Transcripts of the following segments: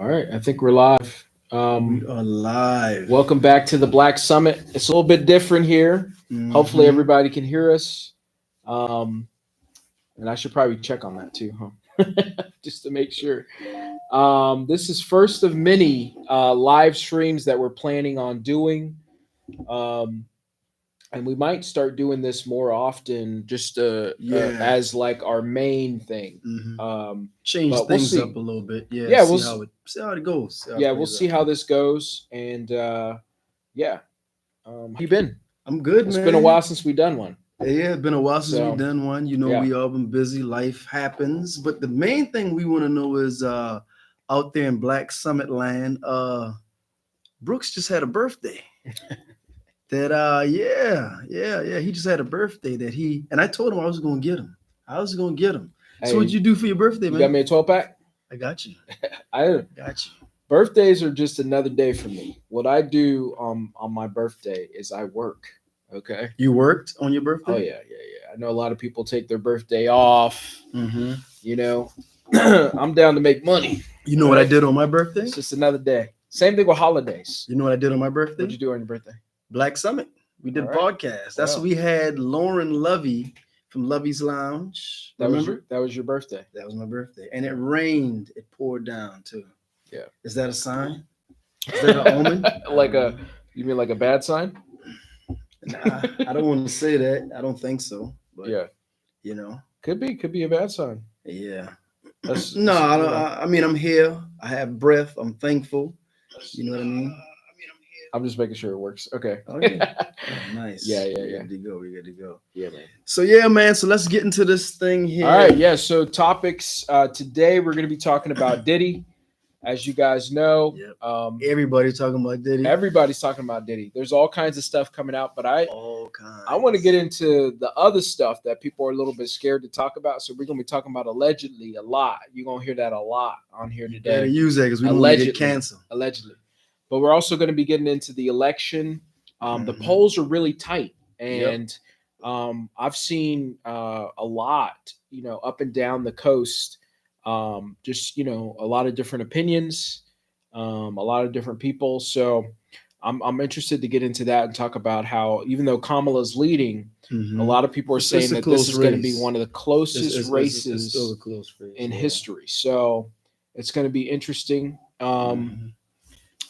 All right, I think we're live. We are live. Welcome back to the Black Summit. It's a little bit different here. Hopefully, Mhm. everybody can hear us. Um, and I should probably check on that too, huh? Just to make sure. This is first of many live streams that we're planning on doing. Um, and we might start doing this more often, just Yeah. as like our main thing. hmm Um, Change but we'll things up see. a little bit. Yeah. Yeah, See how it goes. See how it yeah, we'll plays see out. how this goes. And yeah, how you been? I'm good, It's been a while man. since we done one. Yeah, it's been a while since we So done one. yeah. We all been busy. Life happens. But the main thing we want to know is out there in Black Summit land, Brooks just had a birthday. That yeah. He just had a birthday that he and I told him I was gonna get him. I was gonna get him. So what'd Hey, you do for your birthday, you got man? me a 12 pack? I got you. I Got you. Birthdays are just another day for me. What I do on my birthday is I work. Okay. You worked on your Oh birthday? yeah. I know a lot of people take their birthday off. Mm-hmm. You know, I'm down to make money. You know All what I right. did on my birthday? It's just another day. Same thing with holidays. You know what I did on my birthday? What'd you do on your birthday? Black Summit. We All did right. podcast. That's Wow. what we had Lauren Lovey from Lovey's Lounge. Remember? That was your birthday. That was my birthday. And it rained. It poured down too. Yeah. Is that a sign? Is that an omen? Like a you mean like a bad sign? Nah, I don't want to say that. I don't think so. But Yeah. you know, Could be a bad sign. yeah. That's No, I, you don't, know. I mean I'm here. I have breath. I'm thankful. You know what I mean? I'm just making sure it works. Okay. Okay. Nice. Yeah. We good to go. We good to go. Yeah, man. So yeah, man. So let's get into this thing here. All right. Yeah. So topics today we're going to be talking about Diddy, as you guys know. Yep. Um, Everybody talking about Diddy. everybody's talking about Diddy. There's all kinds of stuff coming out, but All kinds. I want to get into the other stuff that people are a little bit scared to talk about. So we're going to be talking about allegedly a lot. You're going to hear that a lot on here You better today. use that because we don't want to get canceled. Allegedly. But we're also going to be getting into the election. The Mhm. polls are really tight, Yep. and I've seen a lot, up and down the coast. Just a lot of different opinions, a lot of different people. So I'm interested to get into that and talk about how even though Kamala's leading, Mhm. a lot of people are It's saying a that close this is going to be race. one of the closest It's races still a close race in yeah. history. So it's going to be interesting. Mhm.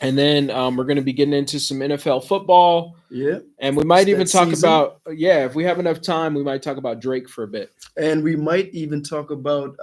And then we're going to be getting into some NFL football. Yeah. And we might It's even that talk season. about, if we have enough time, we might talk about Drake for a bit. And we might even talk about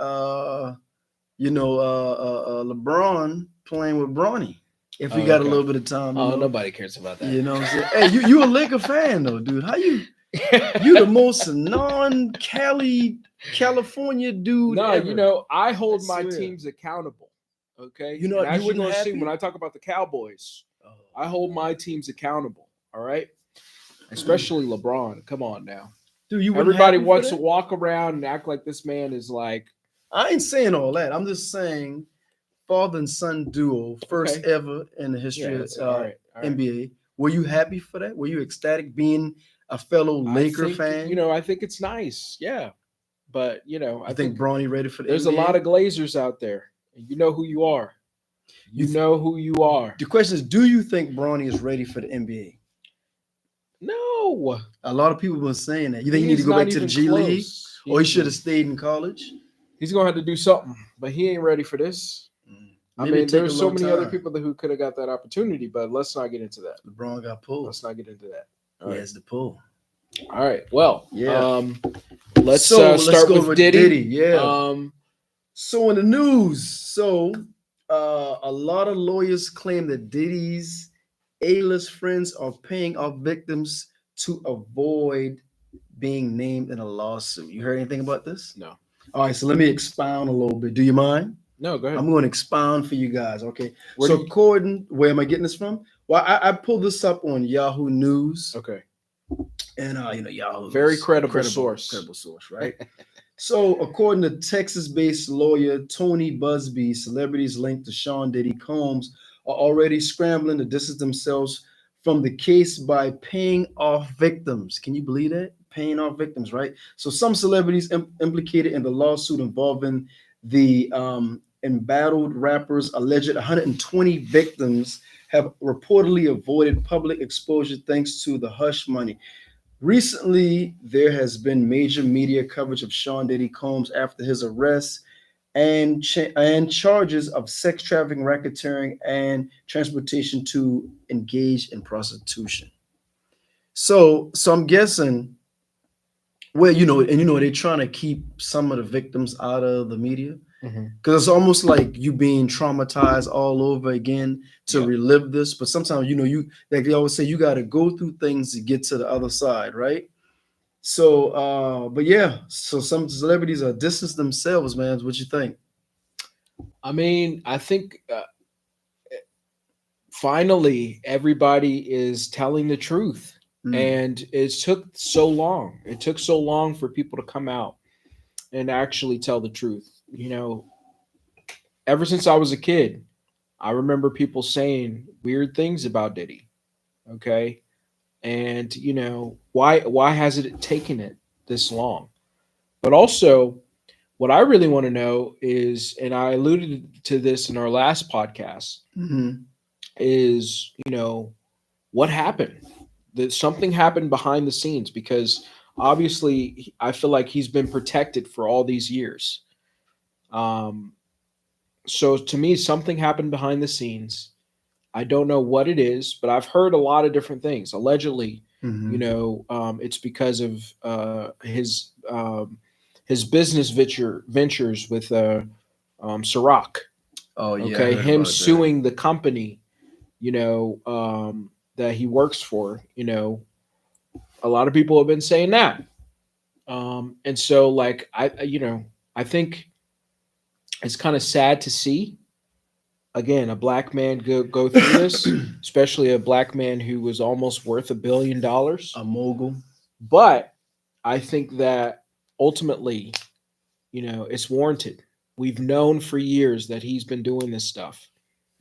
LeBron playing with Bronny. If we Oh, got a okay. little bit of time, Nobody cares about that. You know what I'm saying? Hey, you a Laker fan though, dude. How you the most non-Cali California dude No, ever. I hold I my swear. teams accountable. Okay. You know And what? You as you're wasn't going to see, happy? when I talk about the Cowboys, Oh. I hold my teams accountable. All right. Especially LeBron. Come on now. Dude, you wasn't Everybody happy for wants to that? walk around and act like this man is like, I ain't saying all that. I'm just saying father and son duo, first Okay. ever in the history yeah, of that's all right. All right. NBA. Were you happy for that? Were you ecstatic being a fellow Laker I think, fan? I think it's nice. Yeah. But, I I think think Bronny ready for the there's NBA? a lot of Glazers out there. And you know who you are. You know who you are. The question is, do you think Bronny is ready for the NBA? No. A lot of people have been saying that. You think he need to He's go not back to the even G League? close. Or he should have stayed in college? He's going to have to do something. But he ain't ready for this. I Maybe mean, it take there's a so long many other time. people who could have got that opportunity, but let's not get into that. LeBron got pulled. Let's not get into that. He has the pull. All right. Well, Yeah. let's let's start go with Diddy. Yeah. So in the news, a lot of lawyers claim that Diddy's A-list friends are paying off victims to avoid being named in a lawsuit. You heard anything about this? No. All right, so let me expound a little bit. Do you mind? No, go ahead. I'm going to expound for you guys. Okay. Where do you- Where am I getting this from? Well, I pulled this up on Yahoo News, Okay. and Yahoo, Very credible source. credible source, right? So, according to Texas-based lawyer Tony Busby, celebrities linked to Sean Diddy Combs are already scrambling to distance themselves from the case by paying off victims. Can you believe that? Paying off victims, right? So, some celebrities implicated in the lawsuit involving the embattled rappers, alleged 120 victims have reportedly avoided public exposure thanks to the hush money. Recently, there has been major media coverage of Sean Diddy Combs after his arrest and charges of sex trafficking, racketeering, and transportation to engage in prostitution. So I'm guessing, well, they're trying to keep some of the victims out of the media Mhm. because it's almost like you being traumatized all over again to Yep. relive this. But sometimes, you like they always say, you got to go through things to get to the other side, right? So, but yeah, so some celebrities are distance themselves, man. What you think? I mean, I think finally everybody is telling the truth, Mm, and it took so long. It took so long for people to come out and actually tell the truth. Ever since I was a kid, I remember people saying weird things about Diddy. Okay, and why has it taken it this long? But also, what I really want to know is, and I alluded to this in our last podcast, hmm is what happened? That something happened behind the scenes, because obviously I feel like he's been protected for all these years. Um, so to me, something happened behind the scenes. I don't know what it is, but I've heard a lot of different things. Allegedly, hmm it's because of his business ventures with Ciroc. Oh yeah, I Okay, heard him about that. suing the company, that he works for. A lot of people have been saying that, and so like I think it's kind of sad to see again a black man go through this, especially a black man who was almost worth $1 billion. A mogul. But I think that ultimately, it's warranted. We've known for years that he's been doing this stuff,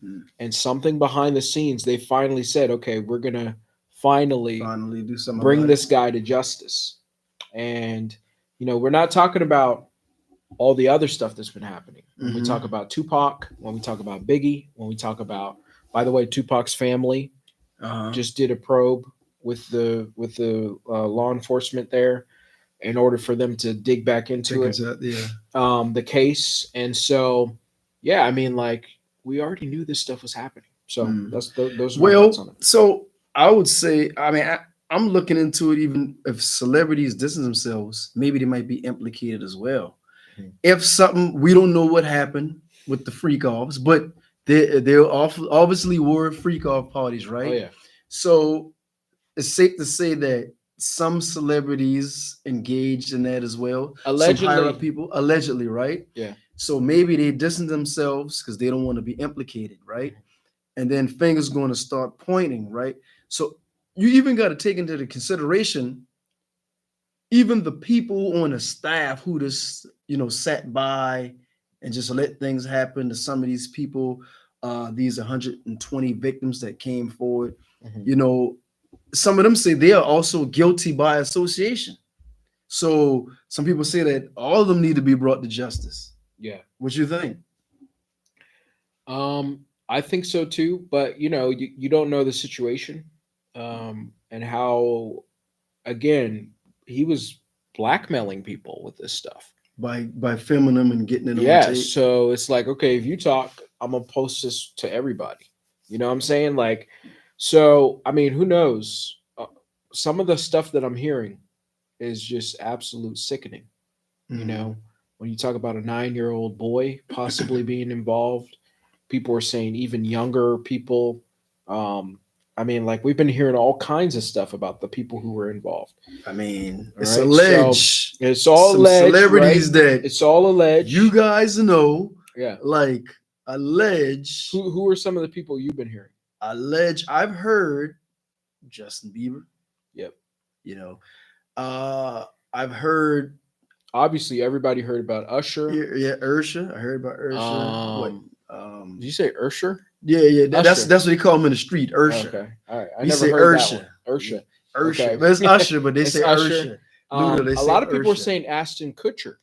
Mm. and something behind the scenes, they finally said, okay, we're gonna finally Finally, do something bring about it. this guy to justice. And we're not talking about all the other stuff that's been happening. When we talk hmm about Tupac, when we talk about Biggie, when we talk about, by the way, Tupac's family Uh-huh. just did a probe with the law enforcement there in order for them to dig back into Taking it, to that, yeah. the case. And so, yeah, I mean, like, we already knew this stuff was happening. So Mm. those are my thoughts Well, on it. so I would say, I mean, I'm looking into it. Even if celebrities distance themselves, maybe they might be implicated as well. Mhm. If something, we don't know what happened with the freak offs, but there obviously were freak off parties, Oh right? yeah, So it's safe to say that some celebrities engaged in that as well. Some higher up allegedly, people, allegedly, right? yeah. So maybe they distance themselves because they don't want to be implicated, right? And then fingers going to start pointing, right? So you even got to take into the consideration even the people on the staff who just sat by and just let things happen to some of these people, these 120 victims that came forward. Mhm. You know, some of them say they are also guilty by association. So some people say that all of them need to be brought to justice. Yeah. What you think? I think so too, but you don't know the situation, and how, again, he was blackmailing people with this stuff. By filming them and getting it on Yeah, tape. so it's like, okay, if you talk, I'm gonna post this to everybody. You know what I'm saying? Like, so I mean, who knows? Some of the stuff that I'm hearing is just absolute sickening. You Mhm. know, when you talk about a 9-year-old boy possibly being involved, people are saying even younger people. Um, I mean, like, we've been hearing all kinds of stuff about the people who were involved. I mean, All it's right, so alleged it's all some alleged, right? celebrities that It's all you alleged. guys know, Yeah. like allege, Who are some of the people you've been hearing? allege. I've heard Justin Bieber. Yep. You know, uh, I've heard Obviously, everybody heard about Usher. yeah, yeah, Ursha. I heard about Ursha. What? Did you say Ursher? Yeah, yeah. That's Usher. that's what they call him in the street, Ursha. Okay. All right. I We never say heard that one. Ursha, Ursha. Ursha, Okay. but it's Usher. But they It's say Usher. Ursha. Luda, they A say lot of people are Ursha. saying Ashton Kutcher.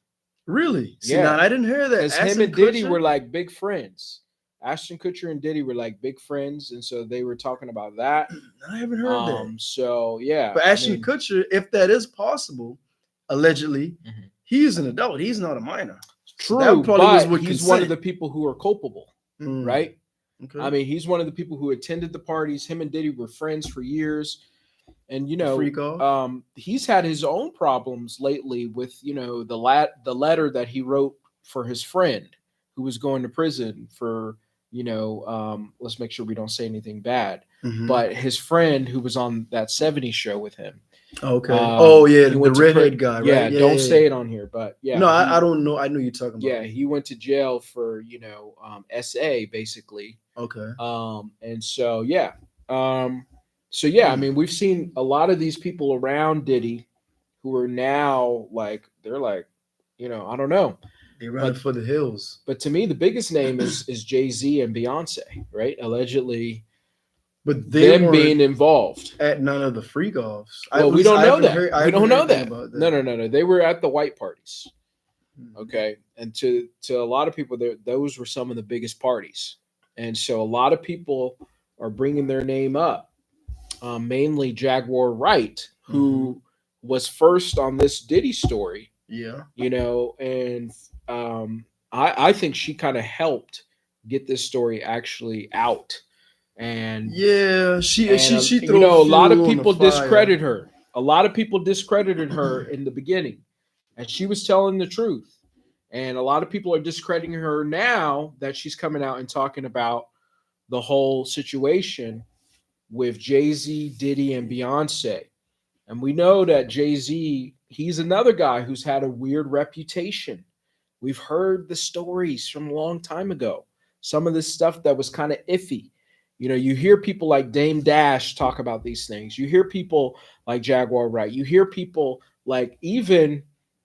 Really? See, now Yeah, I didn't hear that. because him Ashton and Diddy Kutcher. were like big friends. Ashton Kutcher and Diddy were like big friends, and so they were talking about that. I haven't heard that. So yeah, But I Ashton mean, Kutcher, if that is possible, allegedly, mhm. he is an adult. He's not a minor. So that True, probably was but with he's one of consent. the people who are culpable, Mm, right? I okay. mean, he's one of the people who attended the parties. Him and Diddy were friends for years, and The freak off. he's had his own problems lately with the letter that he wrote for his friend who was going to prison for let's make sure we don't say anything bad, Hmm. but his friend who was on that '70s show with him, Okay. Oh yeah, he the went to redhead guy, right? yeah, Yeah, don't yeah, yeah. say it on here, but No, yeah, I don't know. I know you're talking about. he went to jail for SA basically. Okay. And so yeah. So yeah, I Hmm. mean, we've seen a lot of these people around Diddy who are now like they're like, I don't know. They running But for the hills. to me the biggest name is Jay-Z and Beyonce, right? Allegedly But they them being weren't involved. at none of the freak offs. I, Well, at we least don't I know haven't that. heard. I We haven't don't heard know anything that. about No, that. no, no, no. They were at the white parties. Mhm. Okay. And to a lot of people, those were some of the biggest parties. And so a lot of people are bringing their name up, mainly Jaguar Wright, Mhm. who was first on this Diddy story, Yeah. and I think she kind of helped get this story actually out. And Yeah. She throw a lot of fuel on the people fire. discredit her. A lot of people discredited her in the beginning, and she was telling the truth. And a lot of people are discrediting her now that she's coming out and talking about the whole situation with Jay Z, Diddy, and Beyonce. And we know that Jay Z, he's another guy who's had a weird reputation. We've heard the stories from a long time ago. Some of this stuff that was kind of iffy. You hear people like Dame Dash talk about these things. You hear people like Jaguar Wright. You hear people like even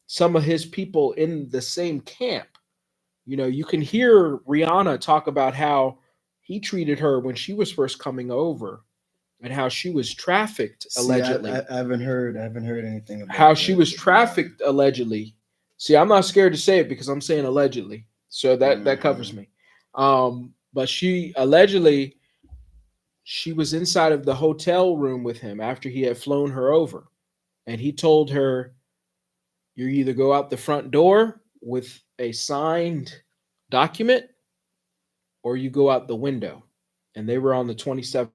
some of his people in the same camp. You can hear Rihanna talk about how he treated her when she was first coming over and how she was trafficked See, allegedly. I haven't heard. I haven't heard anything How about she that. was trafficked allegedly. See, I'm not scared to say it because I'm saying allegedly. So that covers Hmm. me. But she allegedly she was inside of the hotel room with him after he had flown her over. And he told her, you either go out the front door with a signed document or you go out the window. And they were on the 27th.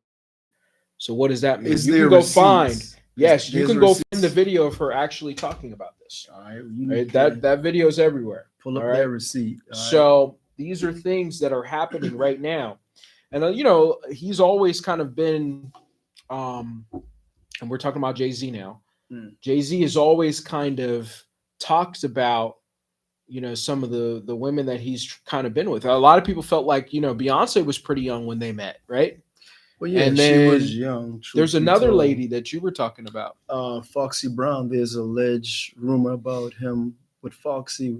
So what does that mean? Is You can there go find, receipts? yes, you There's can go find the receipts. video of her actually talking about this. All right, you need Right? to That video is everywhere. pull All up that right. receipt. All right. So these are things that are happening right now. And he's always kind of been and we're talking about Jay-Z now. Mm. Jay-Z has always kind of talked about some of the women that he's kind of been with. A lot of people felt like Beyonce was pretty young when they met, right? Well, yeah, And she was then young. there's Truth be another told, lady that you were talking about. Foxy Brown. There's alleged rumor about him with Foxy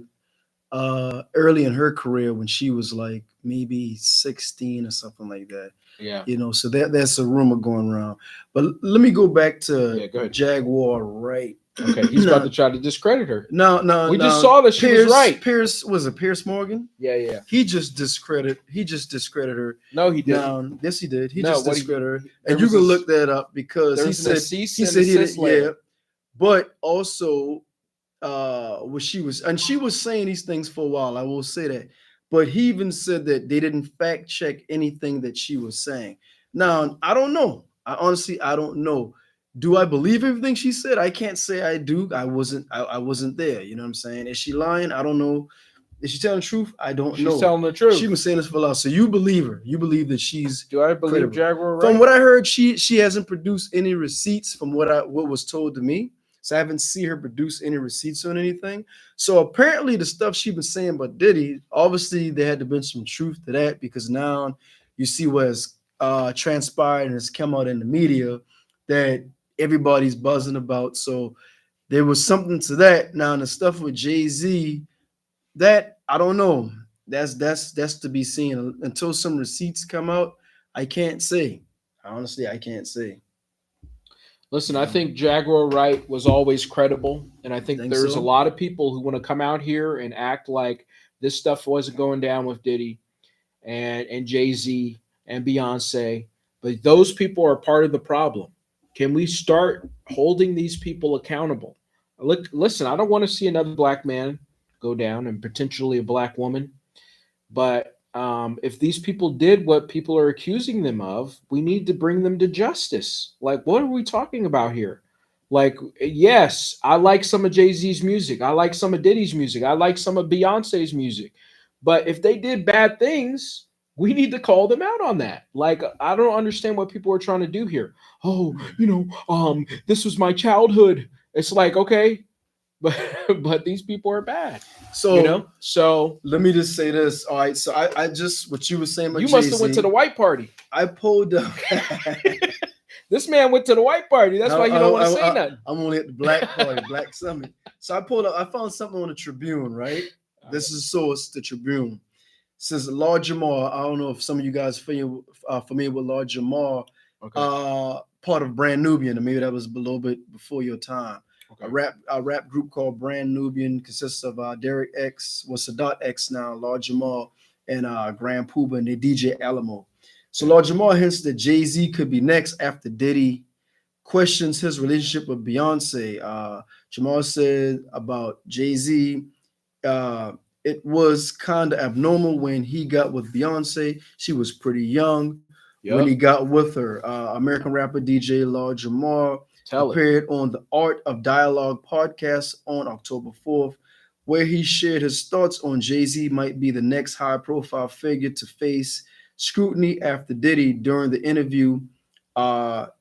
early in her career when she was like maybe 16 or something like that. Yeah. So that's a rumor going around. But let me go back Yeah, to go ahead. Jaguar, right? Okay, he's about to No, try to discredit her. no, no, We just no. saw that she was right. Pierce was it Pierce Morgan? Yeah, yeah. He just discredited her. No, he didn't. Now, yes, he did. He No, just what discredited her, there and you was can look that up because there he was a said cease he and said he did, desist yeah, letter. but also what she was saying these things for a while. I will say that, but he even said that they didn't fact check anything that she was saying. Now, I don't know. I don't know. Do I believe everything she said? I can't say I do. I wasn't there. You know what I'm saying? Is she lying? I don't know. Is she telling the truth? I don't She's know. telling the She's been truth. saying this for a while. So you believe her. You believe that she's Do I believe credible. Jaguar From right? what I heard, she hasn't produced any receipts from what was told to me. So I haven't seen her produce any receipts on anything. So apparently the stuff she was saying about Diddy, obviously there had to been some truth to that because now you see what has transpired and has come out in the media that everybody's buzzing about. So there was something to that. Now the stuff with Jay-Z, that I don't know. That's to be seen. Until some receipts come out, I can't say. Honestly, I can't say. Listen, I You know, think Jaguar Wright was always credible, and I think think there's a so? lot of people who want to come out here and act like this stuff wasn't going down with Diddy and Jay Z and Beyonce, but those people are part of the problem. Can we start holding these people accountable? Look, listen, I don't want to see another black man go down and potentially a black woman, but if these people did what people are accusing them of, we need to bring them to justice. Like, what are we talking about here? Like, yes, I like some of Jay Z's music. I like some of Diddy's music. I like some of Beyonce's music. But if they did bad things, we need to call them out on that. Like, I don't understand what people are trying to do here. Oh, this was my childhood. It's like, okay, but but these people are bad, So So let me just say this. All right. So I just what you were saying about you Jay must have went to Z. the white party. I pulled up. This man went to the white party. That's why he don't want to say nothing. I'm only at the Black Party, Black Summit. So I pulled up. I found something on the Tribune. Right. This is source the Tribune. It says Lord Jamar. I don't know if some of you guys familiar with Lord Jamar. Okay. Part of Brand Nubian, and maybe that was a little bit before your time. Okay. A rap group called Brand Nubian consists of Derek X, Sadat X now, Lord Jamal, and Grand Puba, and they DJ Alamo. So Lord Jamal hints that Jay-Z could be next after Diddy questions his relationship with Beyonce. Jamal said about Jay-Z, it was kind of abnormal when he got with Beyonce. She was pretty young when he got with her. American rapper DJ Lord Jamal appeared on the Art of Dialogue podcast on October 4th, where he shared his thoughts on Jay-Z might be the next high-profile figure to face scrutiny after Diddy. During the interview, that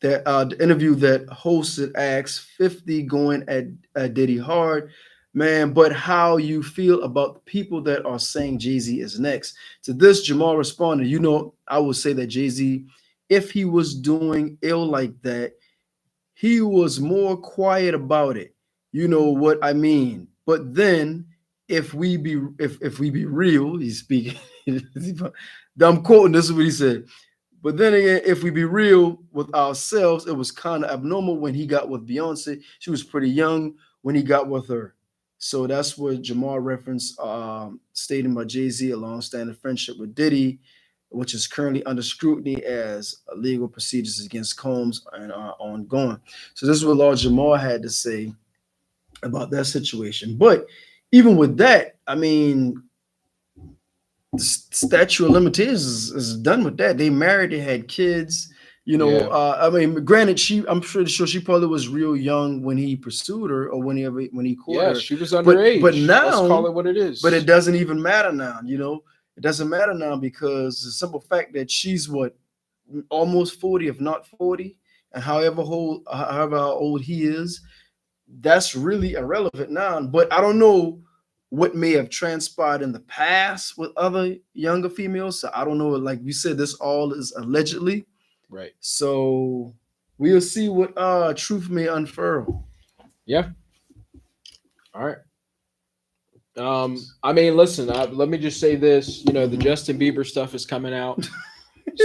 hosted asked 50 going at Diddy hard, man, but how you feel about the people that are saying Jay-Z is next. To this, Jamal responded, I would say that Jay-Z, if he was doing ill like that, he was more quiet about it. You know what I mean? But then if we be real, he's speaking. I'm quoting, this is what he said. But then again, if we be real with ourselves, it was kind of abnormal when he got with Beyonce. She was pretty young when he got with her. So that's what Jamal referenced, stating by Jay-Z, a long-standing friendship with Diddy, which is currently under scrutiny as legal procedures against Combs are ongoing. So this is what Lord Jamal had to say about that situation. But even with that, I mean, the statute of limitations is done with that. They married, they had kids. I mean, granted, I'm pretty sure she probably was real young when he pursued her or when he courted her. She was underage. But now, let's call it what it is. But it doesn't even matter now. It doesn't matter now because the simple fact that she's almost 40, if not 40, and however old he is, that's really irrelevant now. But I don't know what may have transpired in the past with other younger females. So I don't know. Like we said, this all is allegedly. Right. So we'll see what truth may unfurl. Yeah. All right. I mean, listen, let me just say this, the Justin Bieber stuff is coming out.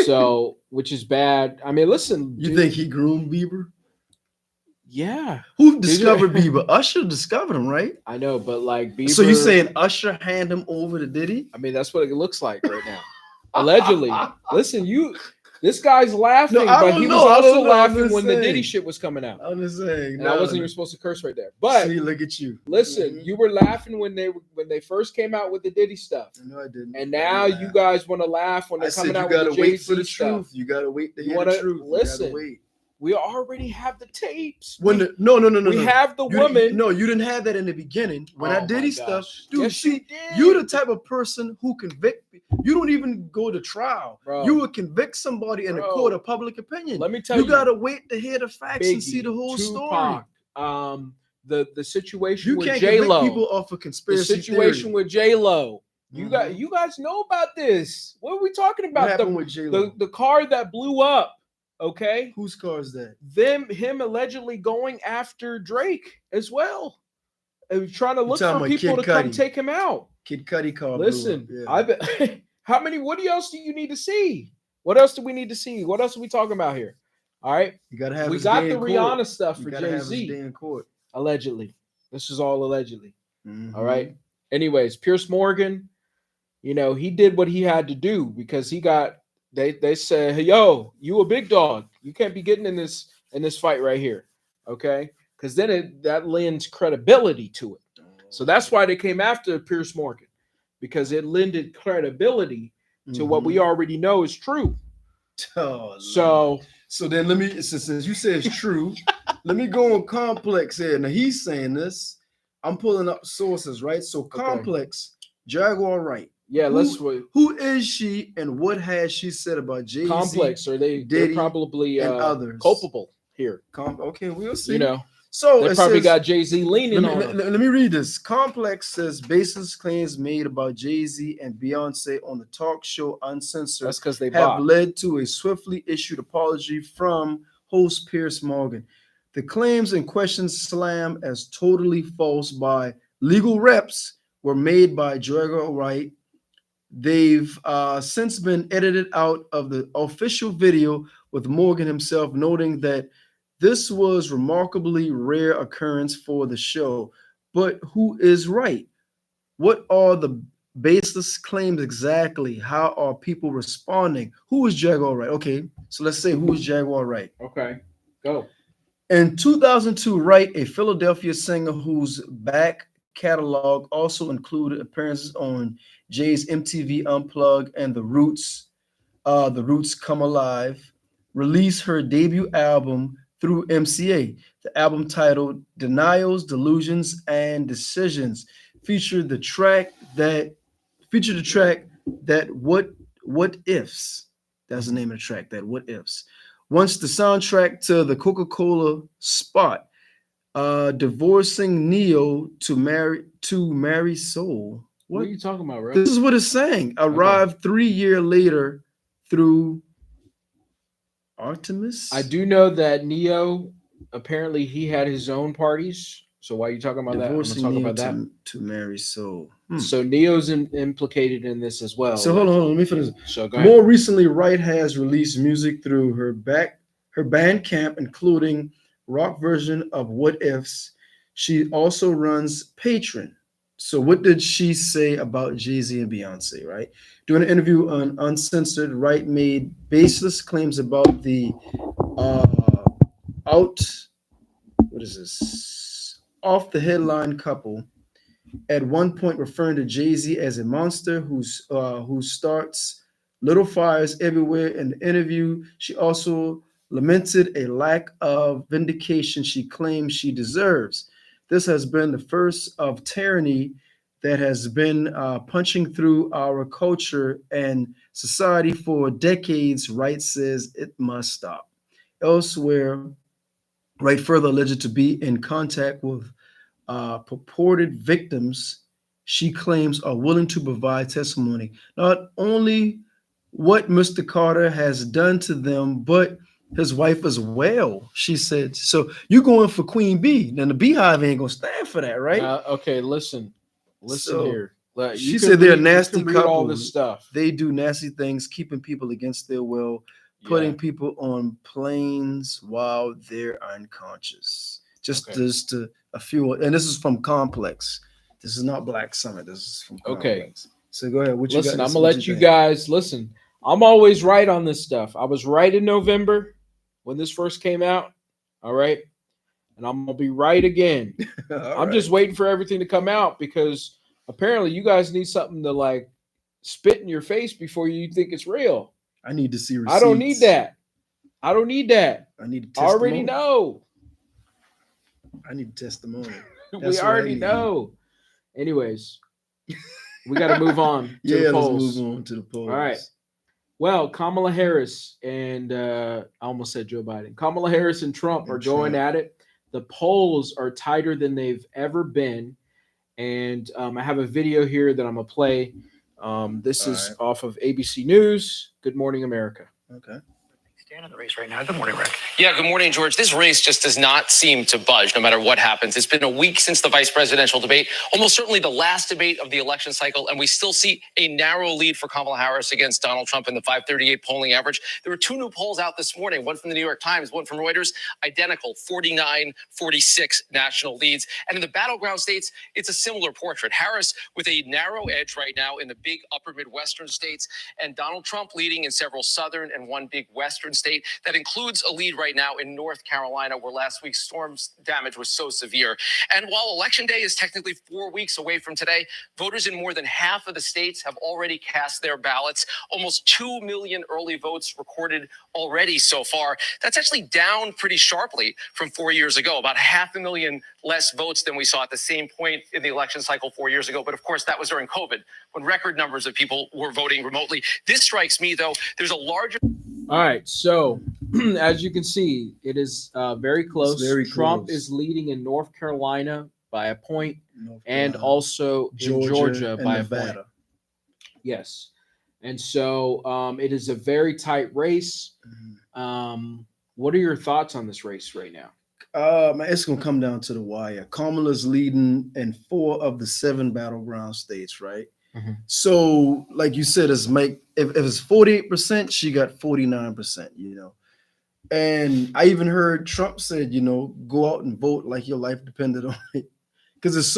So, which is bad. I mean, listen. You think he groomed Bieber? Yeah. Who discovered Bieber? Usher discovered him, right? I know, but like Bieber. So you saying Usher hand him over to Diddy? I mean, that's what it looks like right now. Allegedly. Listen, this guy's laughing, but he was also laughing when the Diddy shit was coming out. I'm just saying. And I wasn't even supposed to curse right there. But see, look at you. Listen, you were laughing when they first came out with the Diddy stuff. No, I didn't. And now you guys want to laugh when they're coming out with the Jay-Z stuff. You gotta wait to hear the truth. Listen. We already have the tapes. No. We have the woman. No, you didn't have that in the beginning. When I Diddy stuff, dude. Yes, see, you're the type of person who convict. You don't even go to trial. Bro. You would convict somebody in a court of public opinion. Let me tell you, you gotta wait to hear the facts Biggie, and see the whole Tupac, story. The situation you with can't J-Lo. convict people off of conspiracy The situation theory. with J-Lo. You guys know about this. What are we talking about? What happened with J-Lo? The car that blew up. Okay. Whose car is that? Him allegedly going after Drake as well. And trying to look for people to come take him out. Kid Cudi car. Listen, yeah. What else do you need to see? What else do we need to see? What else are we talking about here? All right. You gotta have We his got day the in court. Rihanna stuff You for gotta Jay have his day Z. in court. Allegedly. This is all allegedly. All Mm-hmm. right. Anyways, Pierce Morgan, he did what he had to do because he got they said, hey, yo, you a big dog. You can't be getting in this fight right here. Okay. Because then that lends credibility to it. So that's why they came after Pierce Morgan, because it lended credibility to what we Mm-hmm. already know is true. Oh Lord. So So then let me, since you say it's true, let me go on Complex here. Now he's saying this. I'm pulling up sources, right? So okay. Complex, Jaguar Wright. Yeah, let's Who is she and what has she said about Jay-Z, Complex, or they're Diddy, probably and others? culpable here. Okay, we'll You see. know, So they it probably says, got Jay-Z leaning on them. let me read this. Complex says baseless claims made about Jay-Z and Beyonce on the talk show Uncensored That's because they have bought. led to a swiftly issued apology from host Pierce Morgan. The claims in question slammed as totally false by legal reps were made by Jaguar Wright. They've since been edited out of the official video, with Morgan himself noting that this was remarkably rare occurrence for the show. But who is right? What are the baseless claims exactly? How are people responding? Who is Jaguar Wright? Okay, so let's say who is Jaguar Wright? Okay, go. In 2002, Wright, a Philadelphia singer whose back catalog also included appearances on Jay's MTV Unplugged and The Roots Come Alive, released her debut album through MCA. The album, titled Denials, Delusions, and Decisions, featured the track that What Ifs. That's the name of the track, that What Ifs. Once the soundtrack to the Coca-Cola spot, divorcing Neo to marry Soul. What are What? you talking about, bro? This is what it's saying. Okay. Arrived 3 years later through Artemis. I do know that Neo, apparently he had his own parties. So why are you talking about that? I'm gonna Divorcing talk Neo about that. to marry Soul. So Neo's implicated in this as well. So hold on, let me finish. So go ahead. More recently, Wright has released music through her Bandcamp, including rock version of What Ifs. She also runs Patreon. So what did she say about Jay-Z and Beyonce, right? During an interview on Uncensored, Wright made baseless claims about the uh out what is this? Off the headline couple, at one point referring to Jay-Z as a monster who starts little fires everywhere. In the interview, she also lamented a lack of vindication she claims she deserves. This has been the first of tyranny that has been punching through our culture and society for decades. Wright says it must stop. Elsewhere, Wright further alleged to be in contact with purported victims she claims are willing to provide testimony, not only what Mr. Carter has done to them, but his wife as well. She said, so you going for Queen Bee. Then the Beehive ain't gonna stand for that, right? Okay, listen So here. You she can said they're a read, you nasty can read all couple. this stuff. They do nasty things, keeping people against their will, putting people on planes while they're unconscious. Just a few, and this is from Complex. This is not Black Summit. This is from Okay. Complex. So go ahead. What you Listen, got? I'm gonna let you guys listen. I'm always right on this stuff. I was right in November when this first came out. All right. And I'm gonna be right again. I'm just waiting for everything to come out because apparently you guys need something to like spit in your face before you think it's real. I need to see receipts. I don't need that. I don't need that. I need a I testimony. already know. I need a testimony. We already know. Anyways, we got to move on to the polls. Let's move on to the polls. All right. Well, Kamala Harris and I almost said Joe Biden. Kamala Harris and Trump are going at it. The polls are tighter than they've ever been. And I have a video here that I'm going to play. This is off of ABC News. Good Morning America. Okay. stand in the race right now. Good morning, Rick. Yeah, good morning, George. This race just does not seem to budge no matter what happens. It's been a week since the vice presidential debate, almost certainly the last debate of the election cycle, and we still see a narrow lead for Kamala Harris against Donald Trump in the 538 polling average. There were two new polls out this morning, one from the New York Times, one from Reuters, identical, 49-46 national leads. And in the battleground states, it's a similar portrait. Harris with a narrow edge right now in the big upper Midwestern states, and Donald Trump leading in several southern and one big western state. That includes a lead right now in North Carolina, where last week's storm's damage was so severe. And while Election Day is technically 4 weeks away from today, voters in more than half of the states have already cast their ballots. Almost 2 million early votes recorded already so far. That's actually down pretty sharply from 4 years ago, about 500,000 less votes than we saw at the same point in the election cycle 4 years ago. But of course, that was during COVID, when record numbers of people were voting remotely. This strikes me, though, there's a larger... All right, so as you can see, it is very close. Very Trump close. is leading in North Carolina by a point, and also in Georgia by a point. Yes, and so it is a very tight race. What are your thoughts on this race right now? It's gonna come down to the wire. Kamala's leading in 4 of the 7 battleground states, right? So, like you said, if it's 48%, she got 49%, And I even heard Trump said, go out and vote like your life depended on it, because it's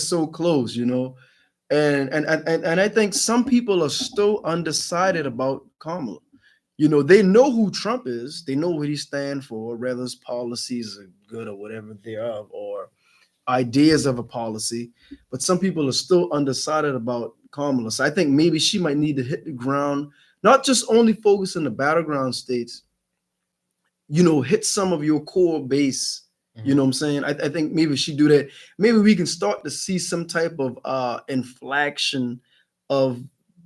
so close, And I think some people are still undecided about Kamala. They know who Trump is, they know what he stands for, whether his policies are good or whatever thereof, or ideas of a policy, but some people are still undecided about Kamala. So I think maybe she might need to hit the ground, not just only focus in the battleground states, hit some of your core base. You know what I'm saying? I think maybe she do that. Maybe we can start to see some type of inflection of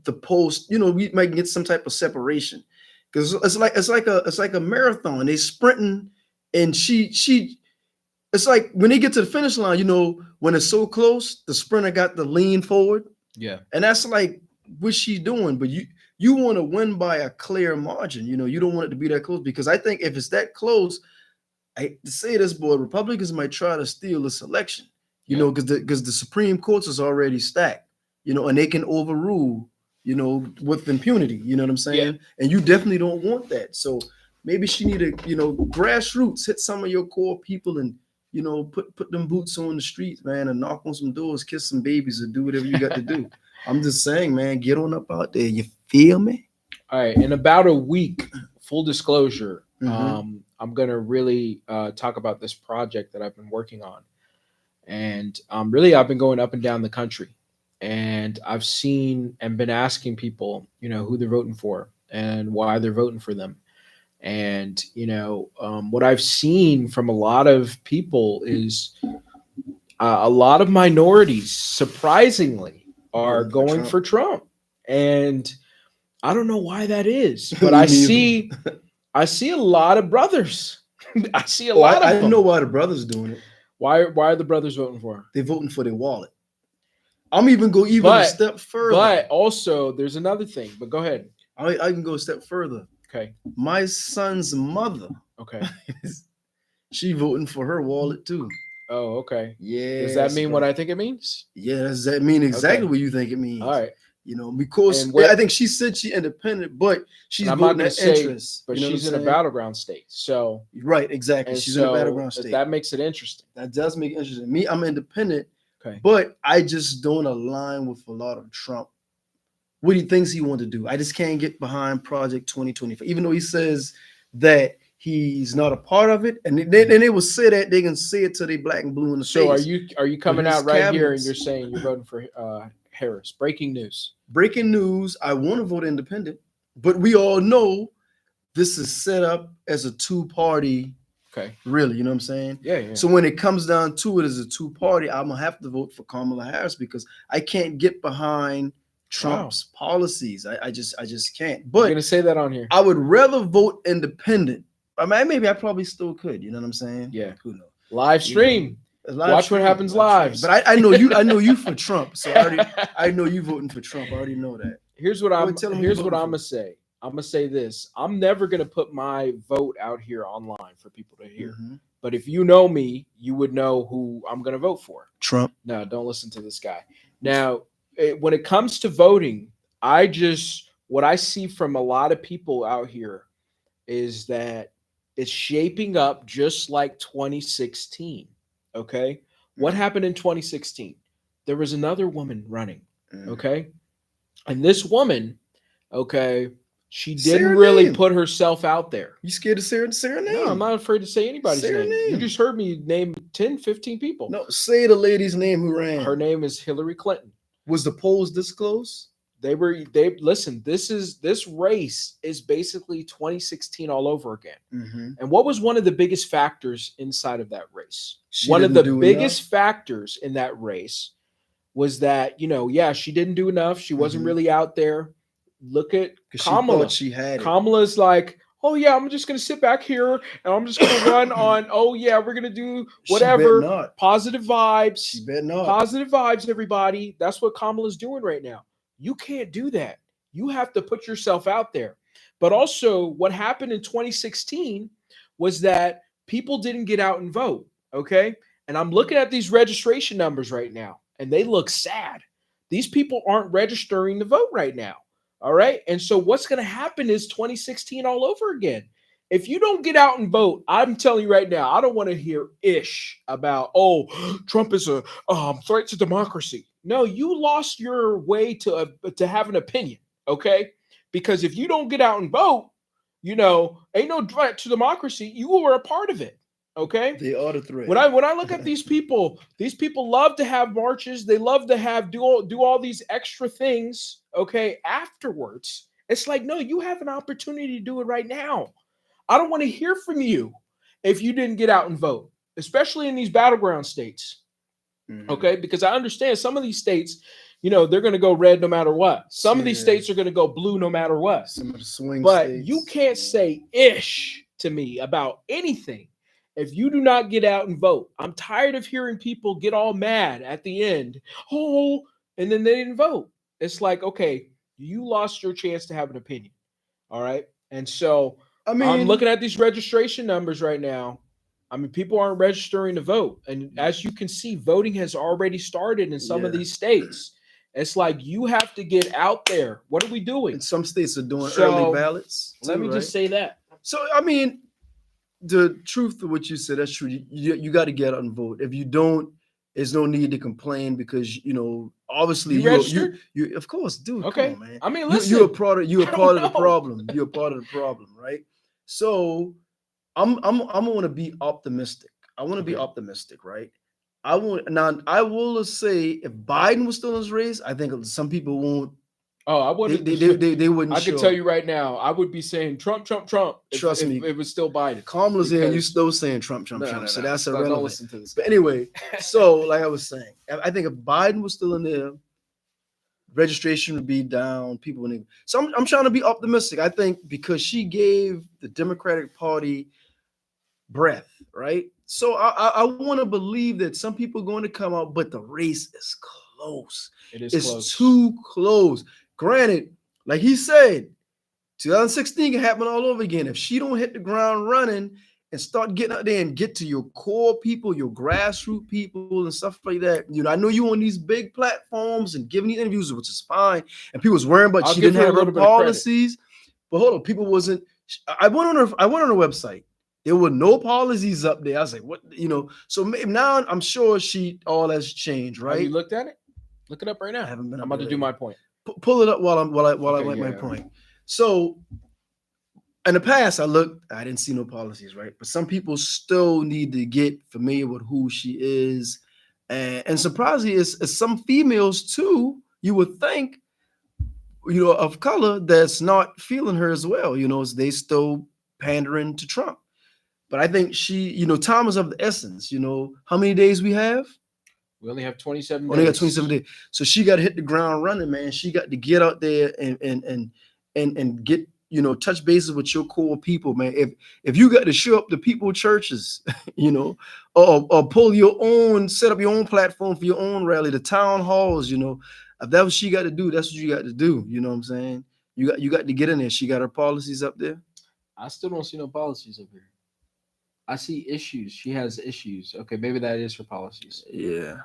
the post. We might get some type of separation, because it's like a marathon. They sprinting, and she. It's like when they get to the finish line, when it's so close, the sprinter got to lean forward. Yeah. And that's like what she's doing. But you want to win by a clear margin. You don't want it to be that close, because I think if it's that close, I hate to say this, boy, Republicans might try to steal this election, because the Supreme Court is already stacked, and they can overrule, with impunity. You know what I'm saying? Yeah. And you definitely don't want that. So maybe she need to, grassroots, hit some of your core people and, put them boots on the streets, man, and knock on some doors, kiss some babies, or do whatever you got to do. I'm just saying, man, get on up out there. You feel me? All right. In about a week, full disclosure, I'm going to really talk about this project that I've been working on. And I've been going up and down the country, and I've seen and been asking people, who they're voting for and why they're voting for them. And, what I've seen from a lot of people is a lot of minorities, surprisingly, are going for Trump. And I don't know why that is, but I see a lot of brothers. I see a lot of them. I know why the brothers doing it. Why are the brothers voting for him? They're voting for their wallet. I'm even go a step further. But also, there's another thing. But go ahead. I can go a step further. Okay. My son's mother. Okay. She voting for her wallet too. Oh, okay. Yeah. Does that mean what I think it means? Yeah. Does that mean exactly what you think it means? All right. Because I think she said she's independent, but she's voting at interest. But she's in a battleground state. So right, exactly. She's in a battleground state. That makes it interesting. That does make it interesting. Me, I'm independent. Okay. But I just don't align with a lot of Trump. What he thinks he wants to do. I just can't get behind Project 2025, even though he says that he's not a part of it. And they will say that they can say it till they black and blue in the face. So are you coming out right here and you're saying you're voting for Harris? Breaking news. Breaking news. I want to vote independent, but we all know this is set up as a two-party. Okay. Really, you know what I'm saying? Yeah. So when it comes down to it as a two-party, I'm gonna have to vote for Kamala Harris, because I can't get behind Trump's policies. I just can't. But I'm gonna say that on here. I would rather vote independent. I mean, maybe I probably still could. You know what I'm saying? Yeah. Who knows? Live stream. Watch what happens live. But I know you for Trump. So I know you voting for Trump. I already know that. Here's what I'm gonna say. I'm gonna say this: I'm never gonna put my vote out here online for people to hear. Mhm. But if you know me, you would know who I'm gonna vote for. Trump. No, don't listen to this guy. Now, when it comes to voting, I just what I see from a lot of people out here is that it's shaping up just like 2016. Okay. What happened in 2016? There was another woman running. Mm. Okay. And this woman, okay, she Say didn't her really name. put herself out there. You scared to say her name? No, I'm not afraid to say anybody's Say her name. You name. just heard me name 10, 15 people. No, say the lady's name who ran. Her name is Hillary Clinton. Was the polls this close? They listen, this race is basically 2016 all over again. Mm-hmm. And what was one of the biggest factors inside of that race? She One of didn't the do biggest enough? factors in that race was that, yeah, she didn't do enough. She wasn't Mhm. really out there. Look at 'Cause she Kamala. thought she had it. Kamala's like, oh yeah, I'm just gonna sit back here and I'm just gonna run on. Oh yeah, we're gonna do She bet whatever. not. Positive vibes. She bet not. Positive vibes, everybody. That's what Kamala's doing right now. You can't do that. You have to put yourself out there. But also, what happened in 2016 was that people didn't get out and vote. Okay. And I'm looking at these registration numbers right now, and they look sad. These people aren't registering to vote right now. All right. And so what's going to happen is 2016 all over again. If you don't get out and vote, I'm telling you right now, I don't want to hear ish about, oh, Trump is a threat to democracy. No, you lost your way to have an opinion. Okay. Because if you don't get out and vote, ain't no threat to democracy. You were a part of it. Okay. They are the threat. When I look at these people love to have marches. They love to have do all these extra things. Okay, afterwards, it's like, no, you have an opportunity to do it right now. I don't want to hear from you if you didn't get out and vote, especially in these battleground states. Mhm. Okay, because I understand some of these states, they're going to go red no matter what. Some of these Yeah. states are going to go blue no matter what. Some of the swing But states. you can't say ish to me about anything if you do not get out and vote. I'm tired of hearing people get all mad at the end. Oh, and then they didn't vote. It's like, okay, you lost your chance to have an opinion. All right. And so I mean, I'm looking at these registration numbers right now. I mean, people aren't registering to vote. And as you can see, voting has already started in some of Yeah. these states. It's like you have to get out there. What are we doing? and some states are doing So, early ballots. Let too, me right? just say that. So I mean, the truth of what you said, that's true. You got to get out and vote. If you don't, there's no need to complain because obviously You registered? you of course, dude. Okay. Come on, man. I mean, You, listen. you're a part of you're a I part of don't the know. problem. You're a part of the problem, right? So I'm want to be optimistic. I want to be Okay. optimistic, right? I will say if Biden was still in his race, I think some people won't. Oh, I They wouldn't. they wouldn't. I can show tell up. you right now, I would be saying Trump, Trump, Trump. Trust if me. it was still Biden. Kamala's here, and you Because- still saying Trump, No, Trump. no, So no. that's Don't irrelevant. listen to this. But guy. anyway, so like I was saying, I think if Biden was still in there, registration would be down. People would. So I'm trying to be optimistic. I think because she gave the Democratic Party breath, right? So I want to believe that some people are going to come out, but the race is close. It is It's close. too close. Granted, like he said, 2016 can happen all over again. If she don't hit the ground running and start getting out there and get to your core people, your grassroots people and stuff like that. I know you on these big platforms and giving these interviews, which is fine. And people was worrying about I'll she give didn't her a have her little bit of credit. policies. But hold on, people wasn't. I went on her website. There were no policies up there. I was like, what, So maybe now I'm sure all has changed, Have you right? looked at it? Look it up right now. I haven't been. I'm about to do my point. Pull it up while I Okay, make my yeah. point. So in the past, I didn't see no policies, right? But some people still need to get familiar with who she is. And surprisingly, it's some females too, you would think, of color that's not feeling her as well. They still pandering to Trump. But I think she, time is of the essence. How many days we have? We only have 27 Only got days. 27 days. So she got to hit the ground running, man. She got to get out there and get, touch bases with your core people, man. If you got to show up to people churches, or pull your own, set up your own platform for your own rally, the town halls, if that's what she got to do, that's what you got to do. You know what I'm saying? You got to get in there. She got her policies up there. I still don't see no policies up here. I see issues. She has issues. Okay, maybe that is her policies. Yeah.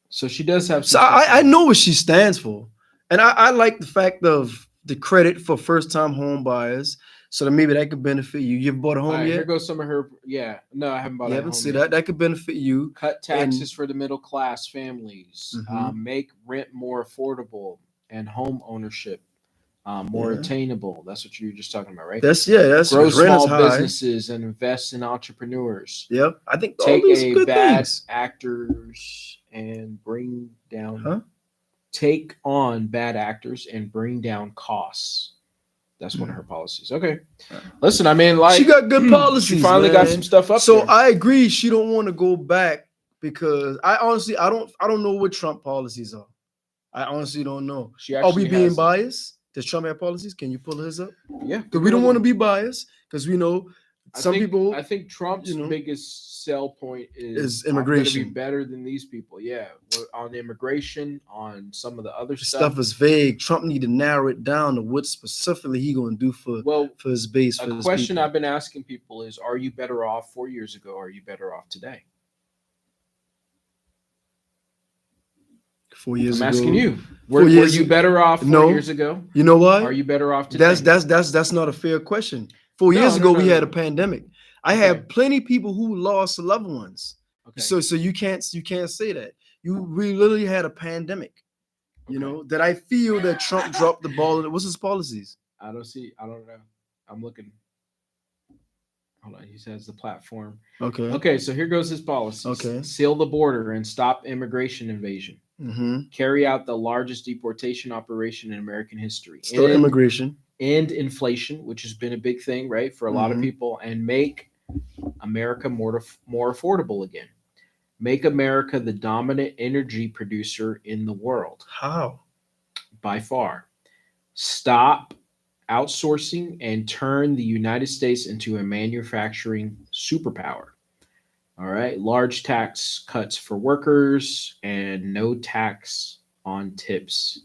So she does have So some stuff I in know what she stands for, and I like the fact of the credit for first time home buyers. So that maybe that could benefit you. You've bought a there. All home right, here yet? goes some of her. Yeah, no, I haven't bought You a haven't home seen yet. that. That could benefit you. Cut And taxes for the middle class families. Mhm. Make rent more affordable and home ownership more yeah, attainable. That's what you were just talking about, right? that's Grow because rent is small high. businesses and invest in entrepreneurs. Yep, I think all Take these are a good bad things. actors and bring down. Huh? Take on bad actors and bring down costs. That's one of her policies. Okay, listen, I mean, like She got good policies. She finally got man. some stuff up So there. I agree. She don't want to go back because I honestly I don't know what Trump policies are. I honestly don't know. She Are we actually being has, biased? Does Trump have policies? Can you pull his up? yeah, Because we don't want to be biased. Because we know some people I think Trump's you know, biggest sell point is is I'm going to be immigration. better than these people. Yeah, on immigration, on some of the other Stuff is vague. Trump need to narrow it down to what specifically he gonna do for Well, his base. For a his question people. I've been asking people is: are you better off 4 years ago? Or are you better off today? 4 years I'm ago. asking you. 4 Were years you better off 4 No. years ago? You know why? Are you better off today? That's not a fair question. 4 No, years no, ago no, we had no. a pandemic. I Okay. have plenty of people who lost loved ones. Okay. So you can't say that. We literally had a pandemic. You Okay. know that I feel that Trump dropped the ball. What's his policies? I don't know. I'm looking. Hold on. He says the platform. Okay. Okay, so here goes his policies. Okay. Seal the border and stop immigration invasion. Mm-hmm. Carry out the largest deportation operation in American history. Start immigration. End inflation, which has been a big thing, right, for a lot of Mhm. people, and make America more affordable again. Make America the dominant energy producer in the world How? by far. Stop outsourcing and turn the United States into a manufacturing superpower. All right. Large tax cuts for workers and no tax on tips,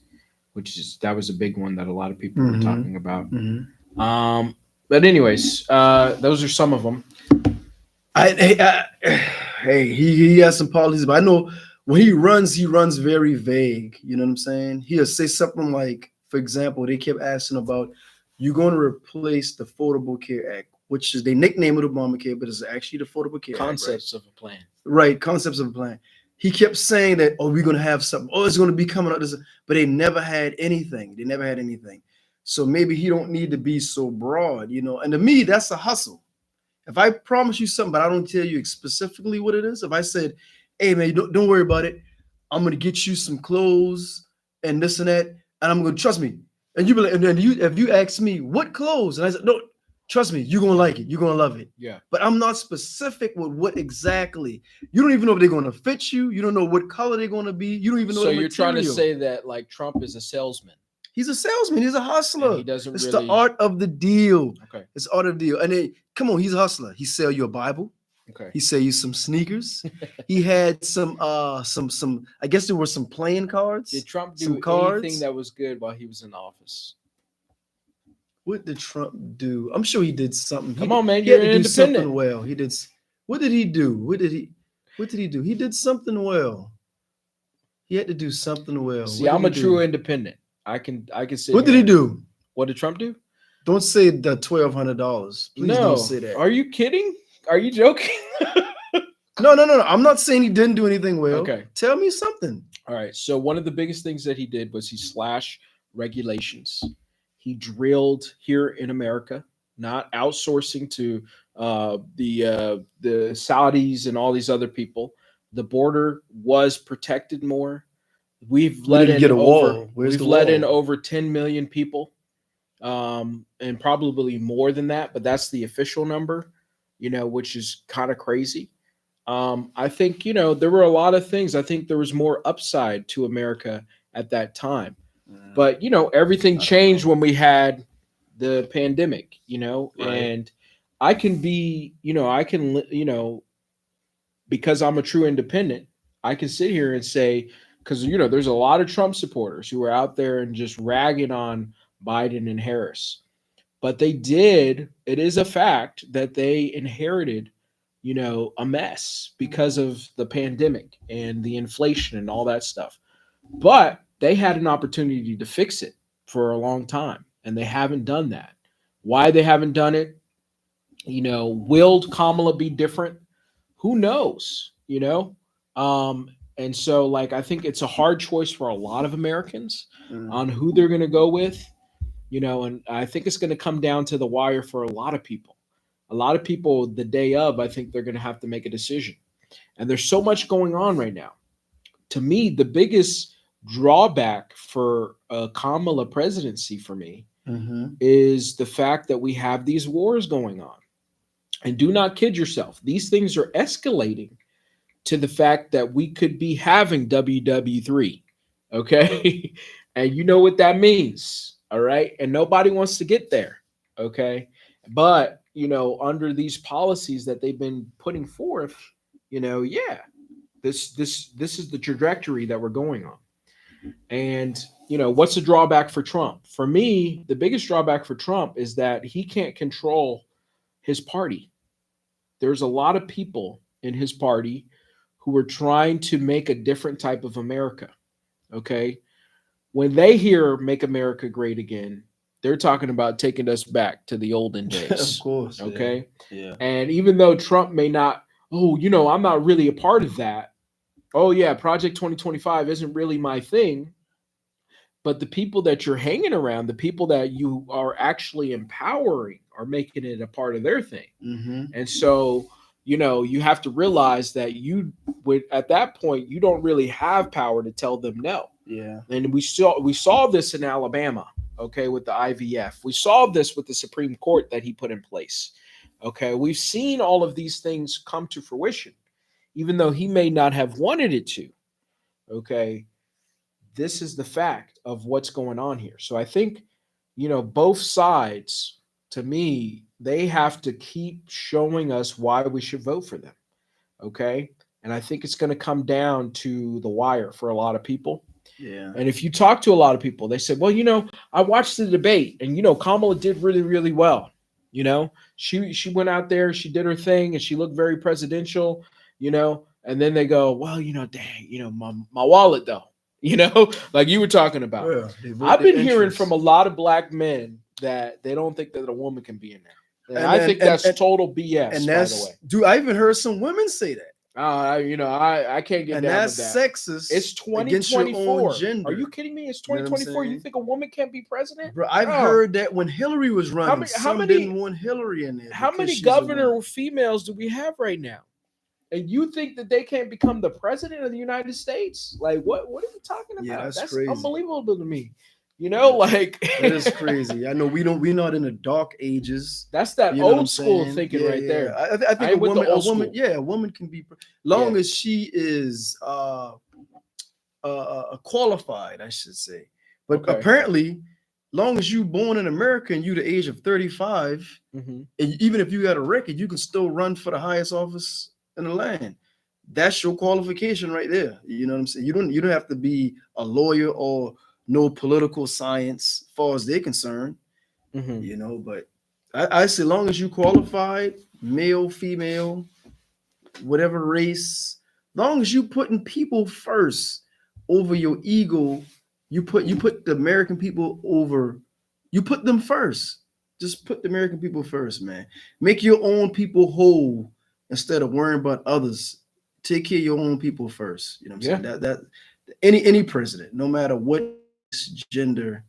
that was a big one that a lot of people were Mhm. talking about. Mm-hmm. But anyways, those are some of them. Hey, he has some policies, but I know when he runs very vague. You know what I'm saying? He'll say something like, for example, they kept asking about you're going to replace the Affordable Care Act, which is they nickname it Obamacare, but it's actually the Affordable Care Concepts of a plan. Act, right? Concepts of a plan. He kept saying that, oh, we're going to have something. Oh, it's going to be coming out. But they never had anything. So maybe he don't need to be so broad, you know. And to me, that's a hustle. If I promise you something, but I don't tell you specifically what it is, if I said, hey, man, don't worry about it. I'm going to get you some clothes and this and that, and I'm going to trust me. And you be like, and then if you ask me what clothes, and I said, no, trust me, you're going to like it. You're going to love it. Yeah. But I'm not specific with what exactly. You don't even know if they're going to fit you. You don't know what color they're going to be. You don't even know. So you're trying to say that like Trump is a salesman. He's a salesman. He's a hustler. And he doesn't it's really... the art of the deal. Okay. It's the art of the deal. And then, come on, he's a hustler. He sell you a Bible. Okay. He sell you some sneakers. He had some. I guess there were some playing cards. Did Trump do some cards. anything that was good while he was in office? What did Trump do? I'm sure he did something. Come on, man. He had You're to do independent. something well. He did. What did he do? What did he do? He did something well. He had to do something well. See, I'm a true independent. I can say. What did he do? What did Trump do? Don't say the $1,200. Please don't say that. Are you kidding? Are you joking? No. I'm not saying he didn't do anything well. Okay. Tell me something. All right. So one of the biggest things that he did was he slashed regulations. He drilled here in America, not outsourcing to the Saudis and all these other people. The border was protected more. We've let in over 10 million people, and probably more than that, but that's the official number, which is kind of crazy. I think, there were a lot of things. I think there was more upside to America at that time. But, everything changed when we had the pandemic, Right. and I can be, because I'm a true independent, I can sit here and say, because there's a lot of Trump supporters who are out there and just ragging on Biden and Harris. But they did, it is a fact that they inherited, a mess because of the pandemic and the inflation and all that stuff. But they had an opportunity to fix it for a long time, and they haven't done that. Why they haven't done it? Will Kamala be different? Who knows? And so, like, I think it's a hard choice for a lot of Americans on who they're going to go with. And I think it's going to come down to the wire for a lot of people. A lot of people, the day of, I think they're going to have to make a decision. And there's so much going on right now. To me, the biggest drawback for a Kamala presidency for me is the fact that we have these wars going on. And do not kid yourself. These things are escalating to the fact that we could be having WW3. Okay. And you know what that means. All right. And nobody wants to get there. Okay. But, under these policies that they've been putting forth, this is the trajectory that we're going on. And, what's the drawback for Trump? For me, the biggest drawback for Trump is that he can't control his party. There's a lot of people in his party who are trying to make a different type of America. Okay. When they hear "Make America Great Again," they're talking about taking us back to the olden days. Of course. Okay. Yeah. And even though Trump may not, I'm not really a part of that. Oh, yeah, Project 2025 isn't really my thing. But the people that you're hanging around, the people that you are actually empowering, are making it a part of their thing. And so, you have to realize that at that point, you don't really have power to tell them no. Yeah. And we saw this in Alabama, okay, with the IVF. We saw this with the Supreme Court that he put in place. Okay, we've seen all of these things come to fruition, even though he may not have wanted it to. Okay, this is the fact of what's going on here. So I think, both sides, to me, they have to keep showing us why we should vote for them. Okay, and I think it's going to come down to the wire for a lot of people. Yeah. And if you talk to a lot of people, they say, well, I watched the debate and, Kamala did really, really well. She went out there, she did her thing and she looked very presidential, and then they go, well, dang, my wallet though, like you were talking about. Yeah, I've been hearing from a lot of black men that they don't think that a woman can be in there. And I think that's total BS, and by the way. Dude, I even heard some women say that. I can't get and down that's with that. sexist. It's against your 2024. own gender. Are you kidding me? It's You know what I'm 2024. You saying? think a woman can't be president? Bro, I've heard that when Hillary was running, how many didn't want Hillary in there. How many governor females do we have right now? And you think that they can't become the president of the United States? Like, what are you talking about? Yeah, that's crazy. Unbelievable to me. Like it is crazy. I know we're not in the dark ages. That's that old school thinking right there. I think a woman can be long as she is qualified, I should say. But apparently, long as you born in America and you the age of 35, and even if you got a record, you can still run for the highest office in the land. That's your qualification right there. You know what I'm saying? You don't have to be a lawyer or no political science as far as they're concerned, but I say long as you qualified, male, female, whatever race, long as you putting people first over your ego, you put the American people over, you put them first. Just put the American people first, man. Make your own people whole instead of worrying about others. Take care of your own people first. You know what I'm saying? That any president, no matter what gender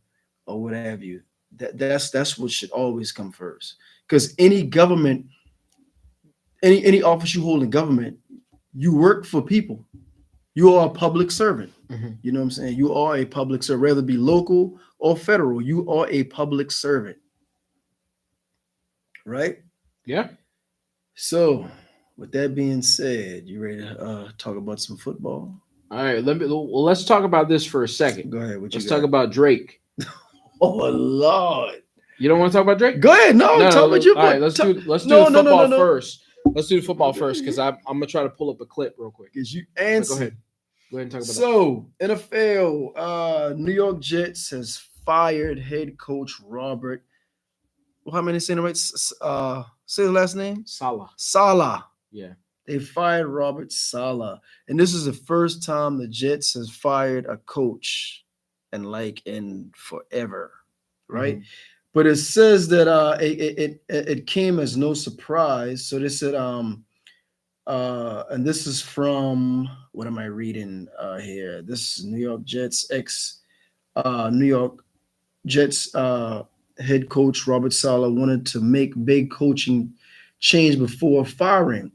or what have you, that's what should always come first. Because any government, any office you hold in government, you work for people. You are a public servant. You know what I'm saying? You are a public servant, whether it be local or federal. You are a public servant, right? Yeah. So, with that being said, you ready to talk about some football? All right, let's talk about this for a second. Go ahead. Let's talk about Drake. Oh Lord! You don't want to talk about Drake? Go ahead. No, talk about you. All right, let's do football first. Let's do the football first because I'm gonna try to pull up a clip real quick. Because you answer. Go ahead and talk about that. So NFL, New York Jets has fired head coach Robert. Well, how many saying it right? Say the last name. Saleh. Saleh. Yeah. They fired Robert Saleh, and this is the first time the Jets has fired a coach, in forever, right? Mhm. But it says that it came as no surprise. So they said and this is from, what am I reading here? This is New York Jets New York Jets head coach Robert Saleh wanted to make big coaching change before firing.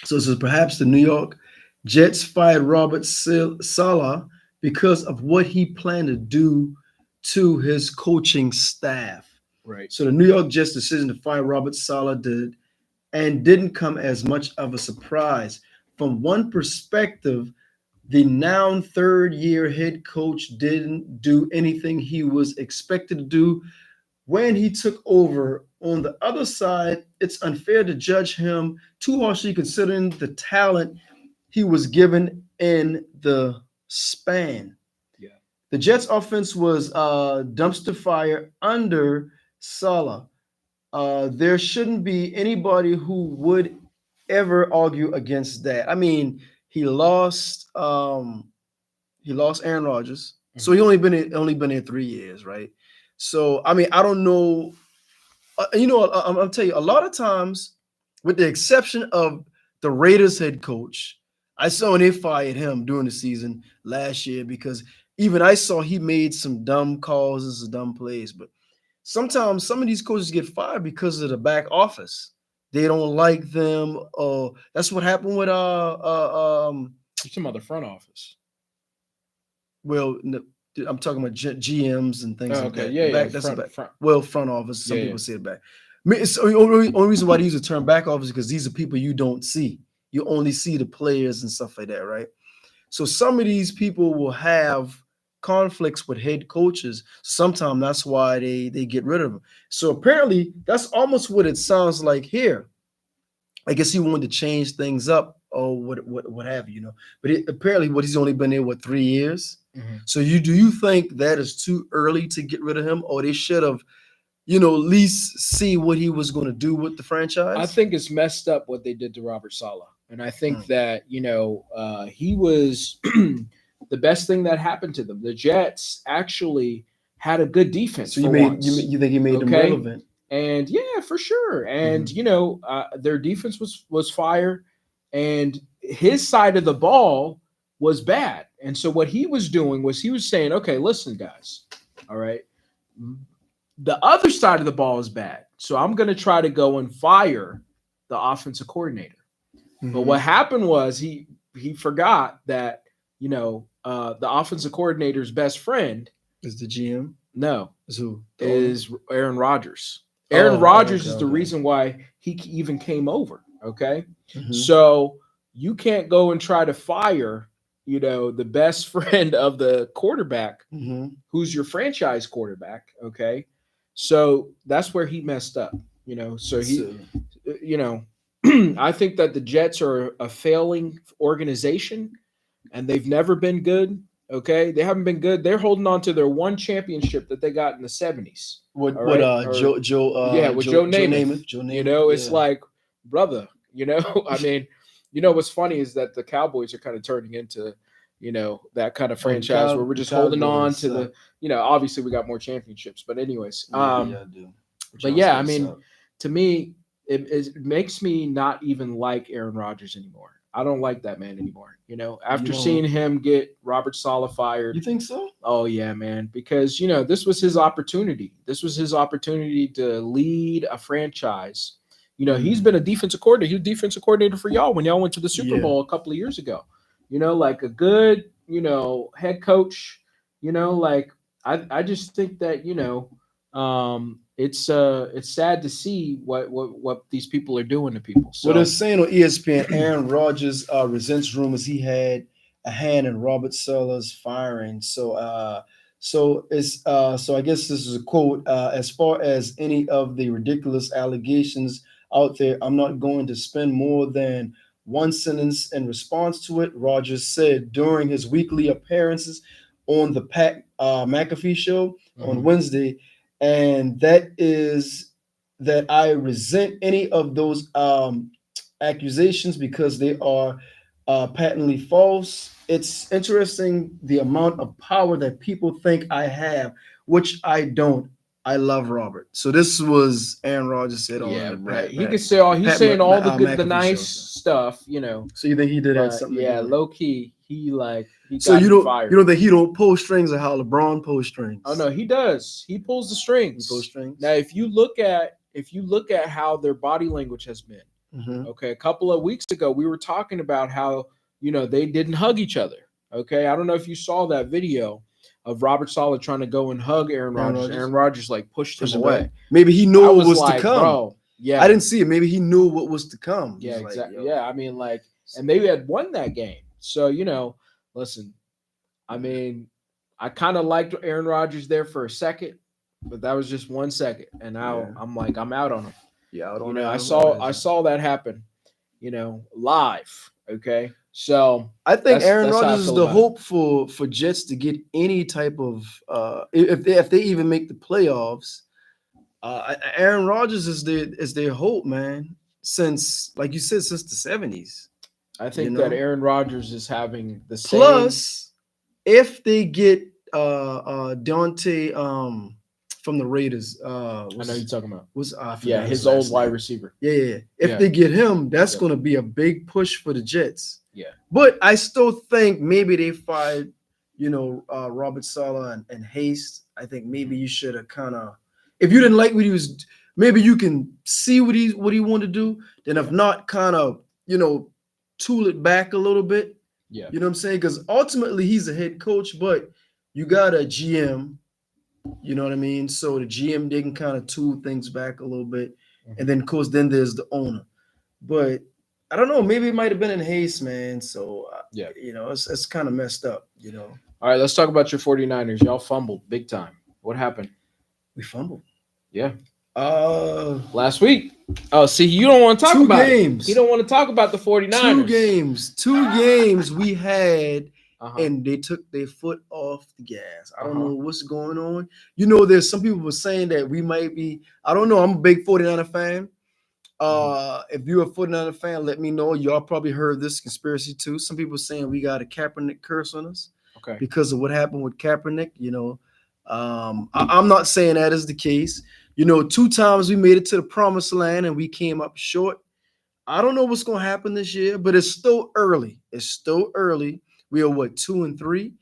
So it says perhaps the New York Jets fired Robert Saleh because of what he planned to do to his coaching staff. Right. So the New York Jets' decision to fire Robert Saleh didn't come as much of a surprise. From one perspective, the now third-year head coach didn't do anything he was expected to do when he took over. On the other side, it's unfair to judge him too harshly considering the talent he was given in the span. Yeah. The Jets offense was dumpster fire under Saleh. There shouldn't be anybody who would ever argue against that. I mean, he lost Aaron Rodgers, so he only been in 3 years, right? So I mean, I don't know. I'll tell you, a lot of times, with the exception of the Raiders head coach, I saw when they fired him during the season last year because even I saw he made some dumb calls and some dumb plays. But sometimes some of these coaches get fired because of the back office. They don't like them. That's what happened with Some other front office. well, I'm talking about GMs and things Oh, like okay. that. Yeah, The back, yeah. that's the back. Front. Well, front office. Some Yeah, people yeah. say it back. I mean, it's the only reason why they use the term back office is because these are people you don't see. You only see the players and stuff like that, right? So some of these people will have conflicts with head coaches. Sometimes that's why they get rid of them. So apparently, that's almost what it sounds like here. I guess he wanted to change things up or what have you, But apparently, he's only been there 3 years. Mhm. So do you think that is too early to get rid of him, or they should have, at least see what he was going to do with the franchise? I think it's messed up what they did to Robert Saleh, and I think Mm. that he was the best thing that happened to them. The Jets actually had a good defense So for once. you think he made them Okay. relevant? And yeah, for sure. And Mhm. their defense was fire, and his side of the ball was bad. And so what he was doing was he was saying, "Okay, listen, guys, all right, the other side of the ball is bad, so I'm going to try to go and fire the offensive coordinator." But what Mhm. happened was he forgot that the offensive coordinator's best friend Is the GM? no Is who? The owner? is Aaron Rodgers. Aaron Oh, Rodgers okay, is the okay. reason why he even came over. Okay, Mhm. so you can't go and try to fire the best friend of the quarterback Mhm. who's your franchise quarterback. Okay, so that's where he messed up. So he So, you know, I think that the Jets are a failing organization and they've never been good. Okay. They haven't been good. They're holding on to their one championship that they got in the 70s. what All what right. Or, yeah, with Joe Namath. Joe Namath, It's yeah. like, brother, I mean, what's funny is that the Cowboys are kind of turning into, that kind of Oh, franchise where we're the just holding on Cowboys to suck. obviously we got more championships, but anyways, Yeah, y'all do. but Y'all yeah, I still mean, suck. to me, it makes me not even like Aaron Rodgers anymore. I don't like that man anymore. After You seeing don't. him get Robert Saleh fired, You think so? oh yeah, man, because this was his opportunity. This was his opportunity to lead a franchise. He's been a defensive coordinator. He was defensive coordinator for y'all when y'all went to the Super Yeah. Bowl a couple of years ago. Like a good, head coach. Like I just think that it's sad to see what these people are doing to people. Well, they're So saying on ESPN, Aaron Rodgers resents rumors he had a hand in Robert Saleh's firing. So I guess this is a quote. As far as any of the ridiculous allegations out there, I'm not going to spend more than one sentence in response to it. Rodgers said during his weekly appearances on the Pat McAfee show. on Wednesday, and that is that I resent any of those accusations because they are patently false. It's interesting the amount of power that people think I have, which I don't. I love Robert. So this was Aaron Rodgers said on Yeah, the right. He could say all. He's saying all the good, the nice stuff, you know. So you think he did have But something? yeah, to do with it? low key, he So got him fired. you don't think he don't pull strings or how LeBron pulls strings? Oh no, he does. He pulls the strings. He pulls strings. Now, if you look at how their body language has been, okay, a couple of weeks ago we were talking about how they didn't hug each other. Okay, I don't know if you saw that video of Robert Saleh trying to go and hug Aaron Rodgers. Aaron Rodgers pushed him away. Maybe he knew what was to come. Bro, yeah, I didn't see it. Maybe he knew what was to come. Yeah, exactly. Yeah, I mean, and they had won that game. So listen, I mean, I kind of liked Aaron Rodgers there for a second, but that was just 1 second, and now I'm out on him. Yeah, I saw that happen, live. Okay, so I think Aaron Rodgers is the hope for Jets to get any type of if they even make the playoffs. Aaron Rodgers is their hope, man. Since, like you said, since the 70s. I think that Aaron Rodgers is having the same. Plus, if they get Dante from the Raiders, I know you're talking about. His old wide receiver. Yeah. If they get him, that's going to be a big push for the Jets. Yeah. But I still think maybe they fired, Robert Saleh and Haste. I think maybe you should have kind of, if you didn't like what he was, maybe you can see what he wanted to do. Then if not, kind of, tool it back a little bit. Yeah. You know what I'm saying? Because ultimately he's a head coach, but you got a GM. You know what I mean? So the GM, they can kind of tool things back a little bit. And then, of course, then there's the owner. But I don't know. Maybe it might have been in haste, man. So, it's kind of messed up, All right, let's talk about your 49ers. Y'all fumbled big time. What happened? We fumbled. Yeah. Last week. Oh, see, you don't want to talk about games. It. You don't want to talk about the 49ers. Two games we had. And they took their foot off the gas. I don't know what's going on. There's some people were saying that we might be, I don't know. I'm a big 49er fan. If you're a 49er fan, let me know. Y'all probably heard this conspiracy too. Some people saying we got a Kaepernick curse on us because of what happened with Kaepernick. I'm not saying that is the case. 2 times we made it to the promised land and we came up short. I don't know what's going to happen this year, but it's still early. We are 2-3.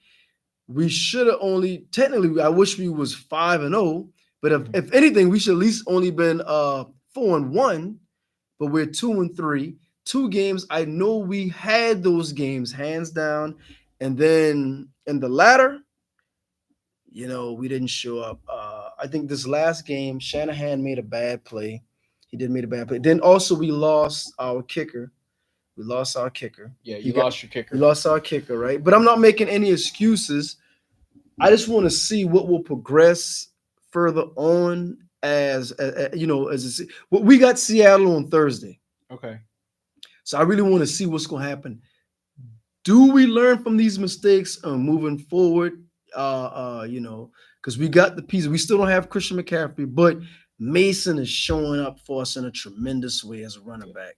We should have only technically. I wish we was 5-0. But if anything, we should at least only been 4-1. But we're 2-3. 2 games. I know we had those games hands down. And then in the latter, we didn't show up. I think this last game, Shanahan made a bad play. He did make a bad play. Then also we lost our kicker. Yeah, you lost your kicker. We lost our kicker, right? But I'm not making any excuses. I just want to see what will progress further on as we got Seattle on Thursday. Okay. So I really want to see what's going to happen. Do we learn from these mistakes moving forward? Because we got the pieces. We still don't have Christian McCaffrey, but Mason is showing up for us in a tremendous way as a running back.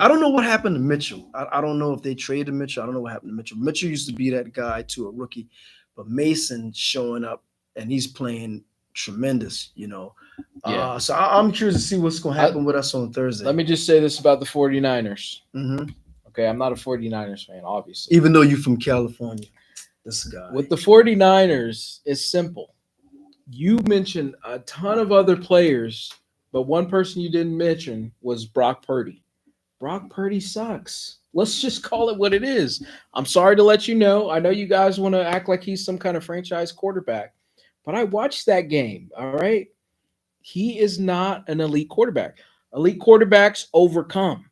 I don't know what happened to Mitchell. I don't know if they traded Mitchell. I don't know what happened to Mitchell. Mitchell used to be that guy to a rookie, but Mason showing up and he's playing tremendous, Yeah. So I'm curious to see what's going to happen with us on Thursday. Let me just say this about the 49ers. Mm-hmm. Okay, I'm not a 49ers fan, obviously. Even though you're from California, this guy. With the 49ers, it's simple. You mentioned a ton of other players, but one person you didn't mention was Brock Purdy. Brock Purdy sucks. Let's just call it what it is. I'm sorry to let you know. I know you guys want to act like he's some kind of franchise quarterback, but I watched that game, all right? He is not an elite quarterback. Elite quarterbacks overcome,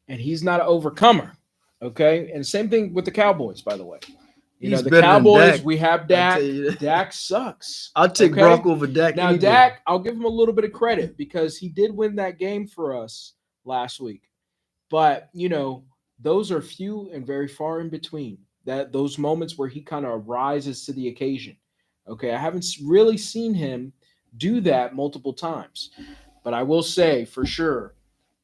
and he's not an overcomer, okay? And same thing with the Cowboys, by the way. The Cowboys, we have Dak. Dak sucks. I'll take Brock over Dak. Now, Dak, I'll give him a little bit of credit because he did win that game for us last week. But, those are few and very far in between. Those moments where he kind of rises to the occasion. Okay, I haven't really seen him do that multiple times. But I will say for sure,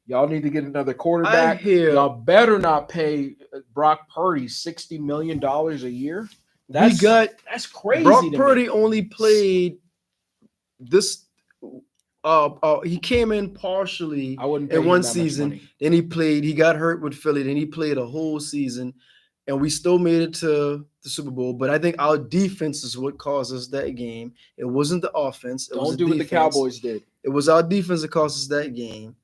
y'all need to get another I quarterback. hear Y'all better not pay Brock Purdy $60 million a year. we got That's crazy. Brock to Purdy me. only played this. He came in partially I wouldn't pay in him one that much season. money. Then he played. He got hurt with Philly. Then he played a whole season, and we still made it to the Super Bowl. But I think our defense is what caused us that game. It wasn't the offense. It was Don't the do what the defense. Cowboys did. It was our defense that cost us that game.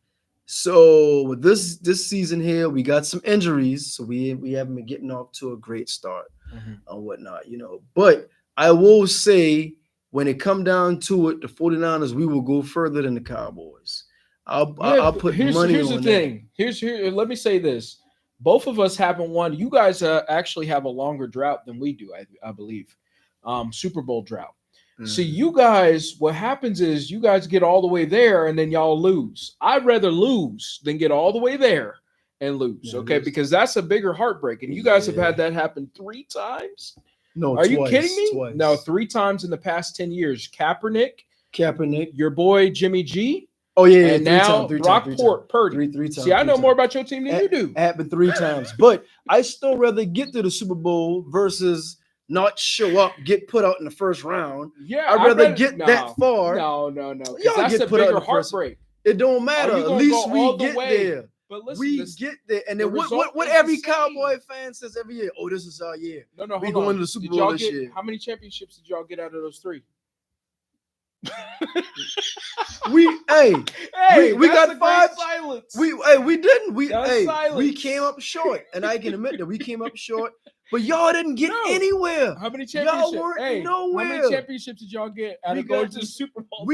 So with this season here, we got some injuries, so we haven't been getting off to a great start and whatnot, But I will say, when it come down to it, the 49ers, we will go further than the Cowboys. I'll put money here's on the thing. Here, let me say this. Both of us haven't won. You guys actually have a longer drought than we do, I believe. Super Bowl drought. See, you guys, what happens is you guys get all the way there and then y'all lose. I'd rather lose than get all the way there and lose, okay? Because that's a bigger heartbreak. And you guys have had that happen 3 times? No, Are twice, you kidding me? Twice. No, 3 times in the past 10 years. Kaepernick, Kaepernick, your boy Jimmy G. Oh yeah, and now Brock Purdy. Three times. See, I know more about your team than you do. It happened 3 times, but I still rather get to the Super Bowl versus not show up, get put out in the first round. Yeah, I'd rather get that far. No. Y'all That's get a put out in bigger the first. heartbreak. It don't matter. At least we get there. But listen, we get there, and then what every Cowboy fan says every year? Oh, this is our year. No, we going to the Super Bowl this year. How many championships did y'all get out of those 3? we got 5. Silence. We didn't. We silence. came up short, and I can admit that we came up short. But y'all didn't get anywhere. How many championships? Y'all weren't nowhere. How many championships did y'all get out of going to the Super Bowl?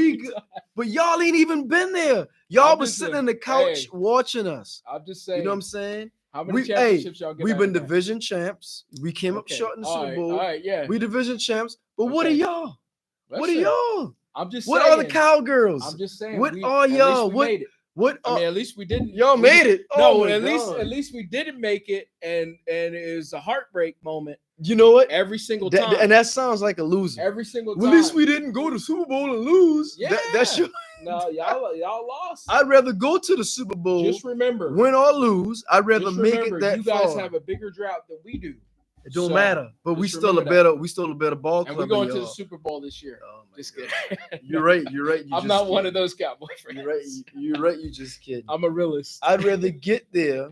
But y'all ain't even been there. Y'all been sitting on the couch watching us. I'm just saying. You know what I'm saying? How many championships y'all get? We've been division champs. We came up short in the Super Bowl. All right, yeah. We division champs. But what are y'all? What are y'all? I'm just saying. What are the Cowgirls? I'm just saying. What are y'all? At least we didn't. Y'all made it. No, at least we didn't make it, and it was a heartbreak moment. You know what? Every single time. And that sounds like a loser. Every single time. Well, at least we didn't go to Super Bowl and lose. Yeah. That's your... No, y'all lost. I'd rather go to the Super Bowl. Just remember. Win or lose. I'd rather make it that you guys have a bigger drought than we do. It don't matter. But we still a better ball club. And we're going to the Super Bowl this year. Oh my just kidding. You're right. I'm not one of those Cowboy fans. You're right. You just kidding. I'm a realist. I'd rather get there.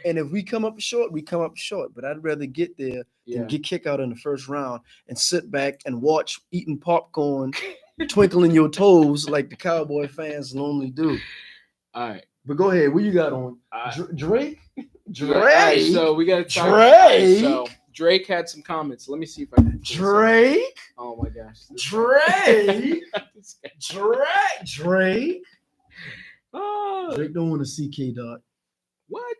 And if we come up short, we come up short. But I'd rather get there than get kicked out in the first round and sit back and watch eating popcorn, twinkling your toes like the Cowboy fans normally do. All right. But go ahead. What you got on? Drake? Right, so we got to talk. Drake. So Drake had some comments. Let me see if I can. Drake? Oh my gosh. Drake? Drake? Oh. Drake don't want to see K-Dot. What?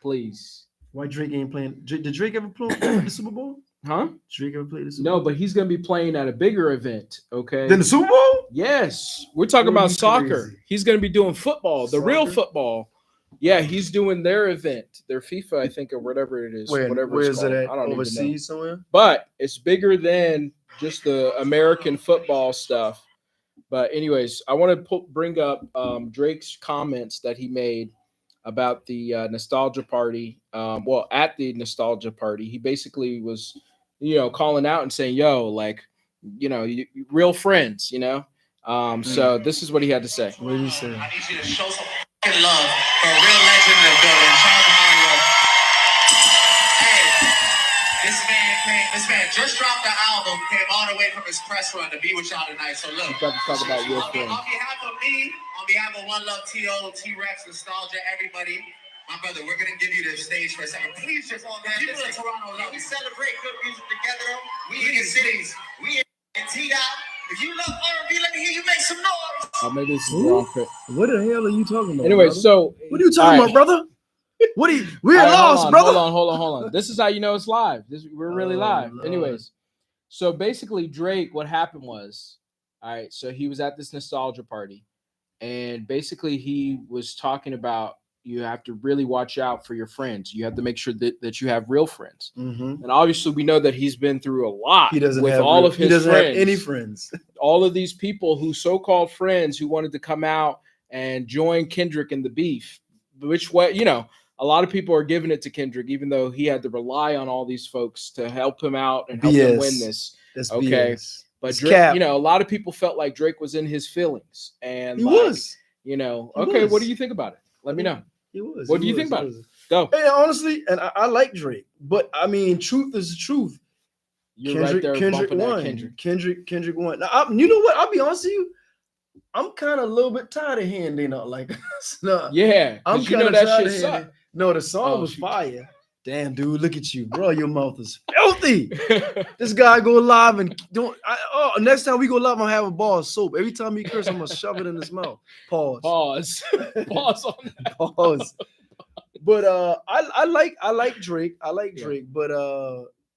Please. Why Drake ain't playing? Did Drake ever play the Super Bowl? Huh? Drake ever played the Super Bowl? No, but he's going to be playing at a bigger event, okay? Than the Super Bowl? Yes. We're talking about soccer. Crazy. He's going to be doing football, the real football. Yeah, he's doing their event, their FIFA, I think, or whatever it is. Where is it at? I don't overseas even know. Somewhere? But it's bigger than just the American football stuff. But anyways, I want to bring up Drake's comments that he made about the nostalgia party. At the nostalgia party, he basically was, calling out and saying, "Yo, like, real friends, So this is what he had to say. What did he say? I need you to show some fucking love for a real legend in the building. Shout out to Mario. Hey, this man just dropped the album, came all the way from his press run to be with y'all tonight. So look, He's about to talk about real friends. on behalf of me, on behalf of One Love T.O., T-Rex, Nostalgia, everybody, my brother, we're gonna give you the stage for a second. Please just all that. People in Toronto love. We celebrate good music together. We in cities. We in T-Dot. If you love R&B, let me hear you make some noise. Oh, maybe this is the wrong fit. What the hell are you talking about? Anyway, brother? so what are you talking about, brother? We're lost, brother. Hold on. This is how you know it's live. We're really live. Lord. Anyways, so basically, Drake, what happened was, all right, so he was at this nostalgia party, and basically he was talking about you have to really watch out for your friends. You have to make sure that you have real friends. Mm-hmm. And obviously, we know that he's been through a lot He doesn't with have all real- of his he doesn't friends. have any friends. All of these people who so-called friends who wanted to come out and join Kendrick in the beef. Which way, a lot of people are giving it to Kendrick, even though he had to rely on all these folks to help him out and help him win BS. this. That's Okay. BS. But It's Drake, cap. a lot of people felt like Drake was in his feelings, and He like, was. okay, what was. do you think about it? Let me know. He was. What He do you was. think He about was. it? Go. Hey, honestly, and I like Drake, but I mean, truth is the truth. You're right there Kendrick bumping that won. Kendrick. Kendrick won. Now, you know what? I'll be honest with you. I'm kind of a little bit tired of hearing they not like us. No, Yeah, I'm 'cause you kind know of that tired shit of hearing sucked. it. No, the song Oh, was shoot. fire. Damn, dude, look at you, bro. Your mouth is filthy. This guy go live and next time we go live, I'm gonna have a bar of soap. Every time he curse, I'm gonna shove it in his mouth. Pause. Pause on that. Pause. But I like Drake. I like Drake. But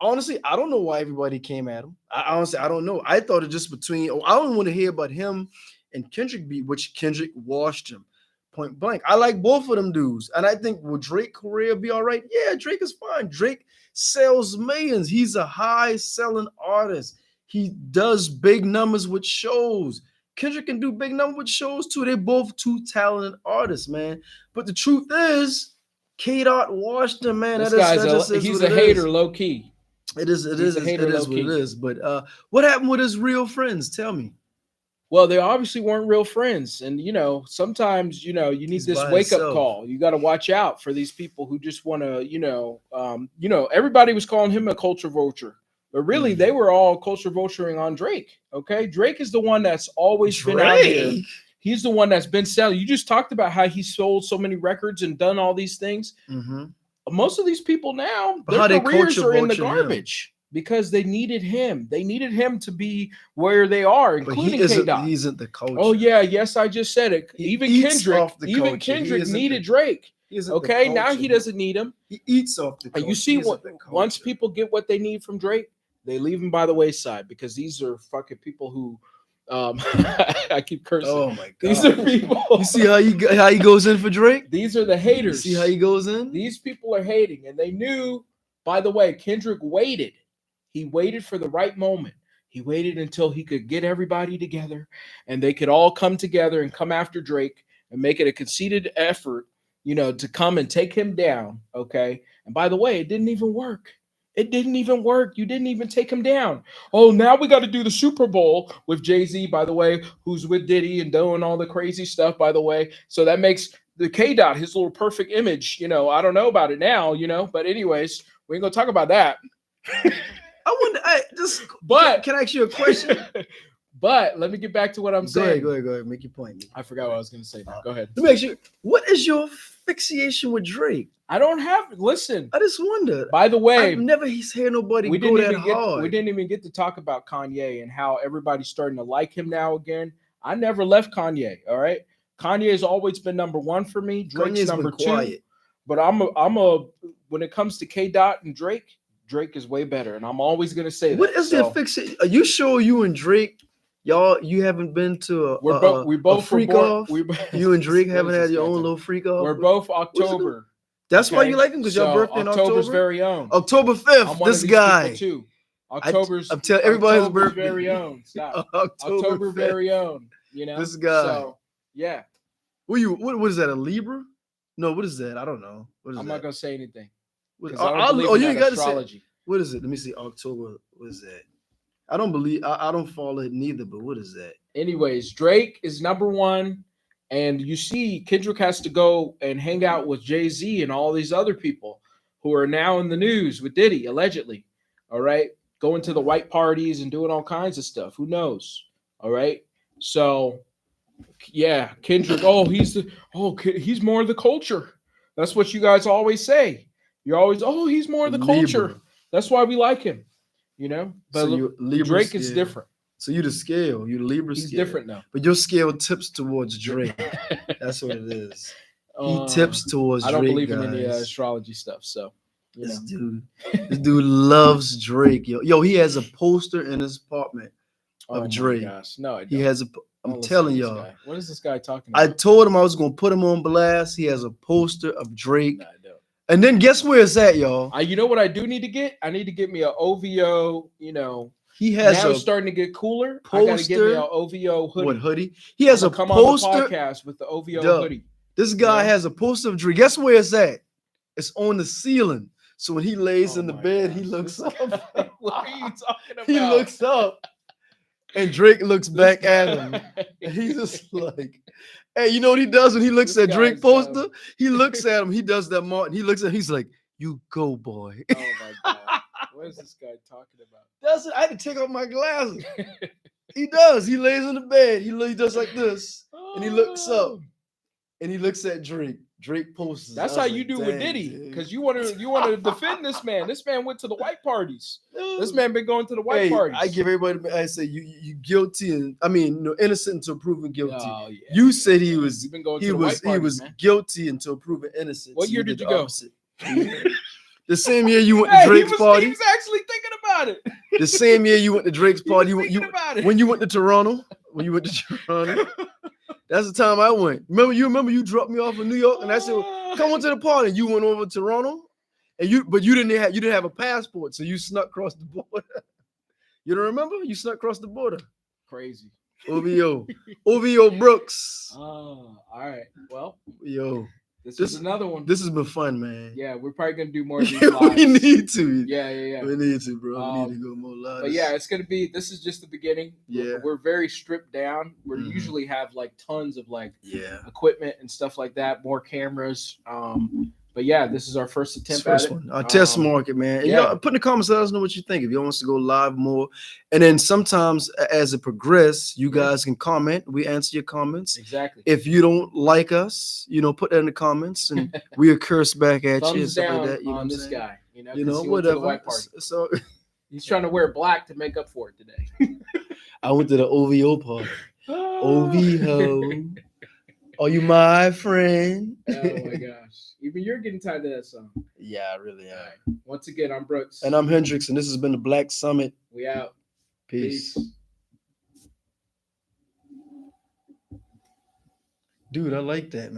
honestly, I don't know why everybody came at him. I don't know. I thought it just between. I don't want to hear about him and Kendrick beat, which Kendrick washed him point blank. I like both of them dudes, and I think will Drake career be all right? Yeah, Drake is fine. Drake sells millions. He's a high selling artist. He does big numbers with shows. Kendrick can do big numbers with shows too. They're both two talented artists, man. But the truth is, K-Dot washed him, man. This That guy's just is he's what a it hater, is. low key. It is He's a hater, what low-key. it is. But what happened with his real friends? Tell me. Well, they obviously weren't real friends, and sometimes you need He's this by wake up himself. call. You got to watch out for these people who just want to, everybody was calling him a culture vulture, but really they were all culture vulturing on Drake. Okay, Drake is the one that's always been out here. Drake. He's the one that's been selling. You just talked about how he sold so many records and done all these things. Mm-hmm. Most of these people now, But how their they careers culture are in the vulture him? garbage because they needed him. They needed him to be where they are, But including he isn't. K-Dot. He isn't the culture. Oh yeah, yes, I just said it. He Even eats Kendrick, off the culture. He isn't needed the- Drake. He isn't the Okay, now culture. he doesn't need him. He eats off the culture. You see, He isn't what the once culture. people get what they need from Drake, they leave him by the wayside because these are fucking people who, I keep cursing. Oh my god. These are people. You see how he goes in for Drake? These are the You haters. see how he goes in? These people are hating, and they knew. By the way, Kendrick waited. He waited for the right moment. He waited until he could get everybody together, and they could all come together and come after Drake and make it a conceited effort, to come and take him down. Okay. And by the way, it didn't even work. It didn't even work. You didn't even take him down. Oh, now we got to do the Super Bowl with Jay-Z, by the way, who's with Diddy and doing all the crazy stuff, by the way. So that makes the K-Dot his little perfect image. I don't know about it now, but anyways, we ain't gonna talk about that. I wonder. But Can I ask you a question? but let me get back to what I'm saying. Go ahead. Make your point. I forgot what I was gonna say now. Go ahead. Let me ask you, what is your fixation with Drake? I don't have listen. I just wonder. By the way, I've never heard nobody we go didn't that even get hard. we didn't even get to talk about Kanye and how everybody's starting to like him now again. I never left Kanye. All right, Kanye has always been number one for me. Drake's Kanye's number been two. quiet. But I'm a when it comes to K-Dot and Drake is way better, and I'm always gonna say that. What is their fixation? Are you sure you and Drake, you haven't been to we both freak were off? born, You and Drake What haven't is had this your guy own talking? little freak off. We're both it October. That's why okay? you like him, because your So, birthday in October's October. very own. October 5th. I'm one of This these guy. people too. October's I'm telling everybody his October's birthday. very own. Stop. October October 5th. very own. This guy. So yeah, What is that? A Libra? No, what is that? I don't know. What is I'm that? not gonna say anything What- because I don't believe you in ain't that gotta say. astrology. What is it? Let me see. October. What is that? I don't believe. I don't follow it neither. But what is that? Anyways, Drake is number one, and you see Kendrick has to go and hang out with Jay-Z and all these other people who are now in the news with Diddy, allegedly. All right, going to the white parties and doing all kinds of stuff. Who knows? All right, so yeah, Kendrick. He's more of the culture. That's what you guys always say. You're always, he's more of the culture. Libra. That's why we like him. But So you Libra Drake is scale. different. So you the scale. You the Libra He's scale. different now. But your scale tips towards Drake. That's what it is. He tips towards I don't Drake, believe in any guys. astrology stuff. So This dude loves Drake. Yo, he has a poster in his apartment of Drake. My gosh. No, I don't. He has a. I'm Let's telling see this y'all. guy. What is this guy talking I about? told him I was gonna put him on blast. He has a poster of Drake. Nah, I don't. And then guess where it's at, y'all? You know what I do need to get? I need to get me an OVO. He has now a it's starting to get cooler. I got to get me an OVO hoodie. What hoodie? He has I'm a gonna come on the poster. podcast with the OVO Duh. hoodie. This guy know? has a poster of Drake. Guess where it's at? It's on the ceiling. So when he lays Oh in the my bed, gosh, he looks this up. guy- what are you talking about? He looks up, and Drake looks This back guy- at him. And he's just like, hey, you know what he does when he looks This at Drake guy's poster? dumb. He looks at him. He does that, Martin. He looks at him. He's like, you go, boy. Oh my god, what is this guy talking about? That's it. I had to take off my glasses. He does. He lays in the bed. He does like this, and he looks up, and he looks at Drake. Drake posters. That's I how was you like, do with "Dang, Diddy, dude." because you want to defend this man. This man went to the white parties. This man been going to the white Hey, parties. I give everybody. I say you guilty, and I mean no, innocent until proven guilty. Oh, yeah, You said he was. You've been going He to the was. white parties, He was man. guilty until proven innocent. What So year did you go? opposite. The same year you went to Hey, Drake's party. He was actually thinking about it. The same year you went to Drake's party. He was thinking about it. When you went to Toronto. When you went to Toronto. That's the time I went. Remember you dropped me off in New York, and I said, "Come on to the party." You went over to Toronto, and you didn't have a passport, so you snuck across the border. You don't remember? You snuck across the border. Crazy. OVO Brooks. Oh, all right. Well, Yo, this is another one. This has been fun, man. Yeah, we're probably gonna do more of these we lives. need to. Yeah. We need to, bro. We need to go more live. But yeah, it's gonna be. This is just the beginning. Yeah. We're very stripped down. We Mhm. usually have like tons of like Yeah. equipment and stuff like that, more cameras. But yeah, this is our first attempt First at it. one. Our test market, man. And yeah. y'all put in the comments, let us know what you think. If you want us to go live more. And then sometimes as it progresses, you guys can comment. We answer your comments. Exactly. If you don't like us, put that in the comments and we'll curse back at you and Thumbs stuff down like that. You know on what I'm this saying? guy. You know, he went to the whatever. white party. So He's trying to wear black to make up for it today. I went to the OVO party. OVO. Are you my friend? Oh my gosh. Even you're getting tired of that song. Yeah, I really am. All right. Once again, I'm Brooks. And I'm Hendrix, and this has been the Black Summit. We out. Peace. Dude, I like that, man.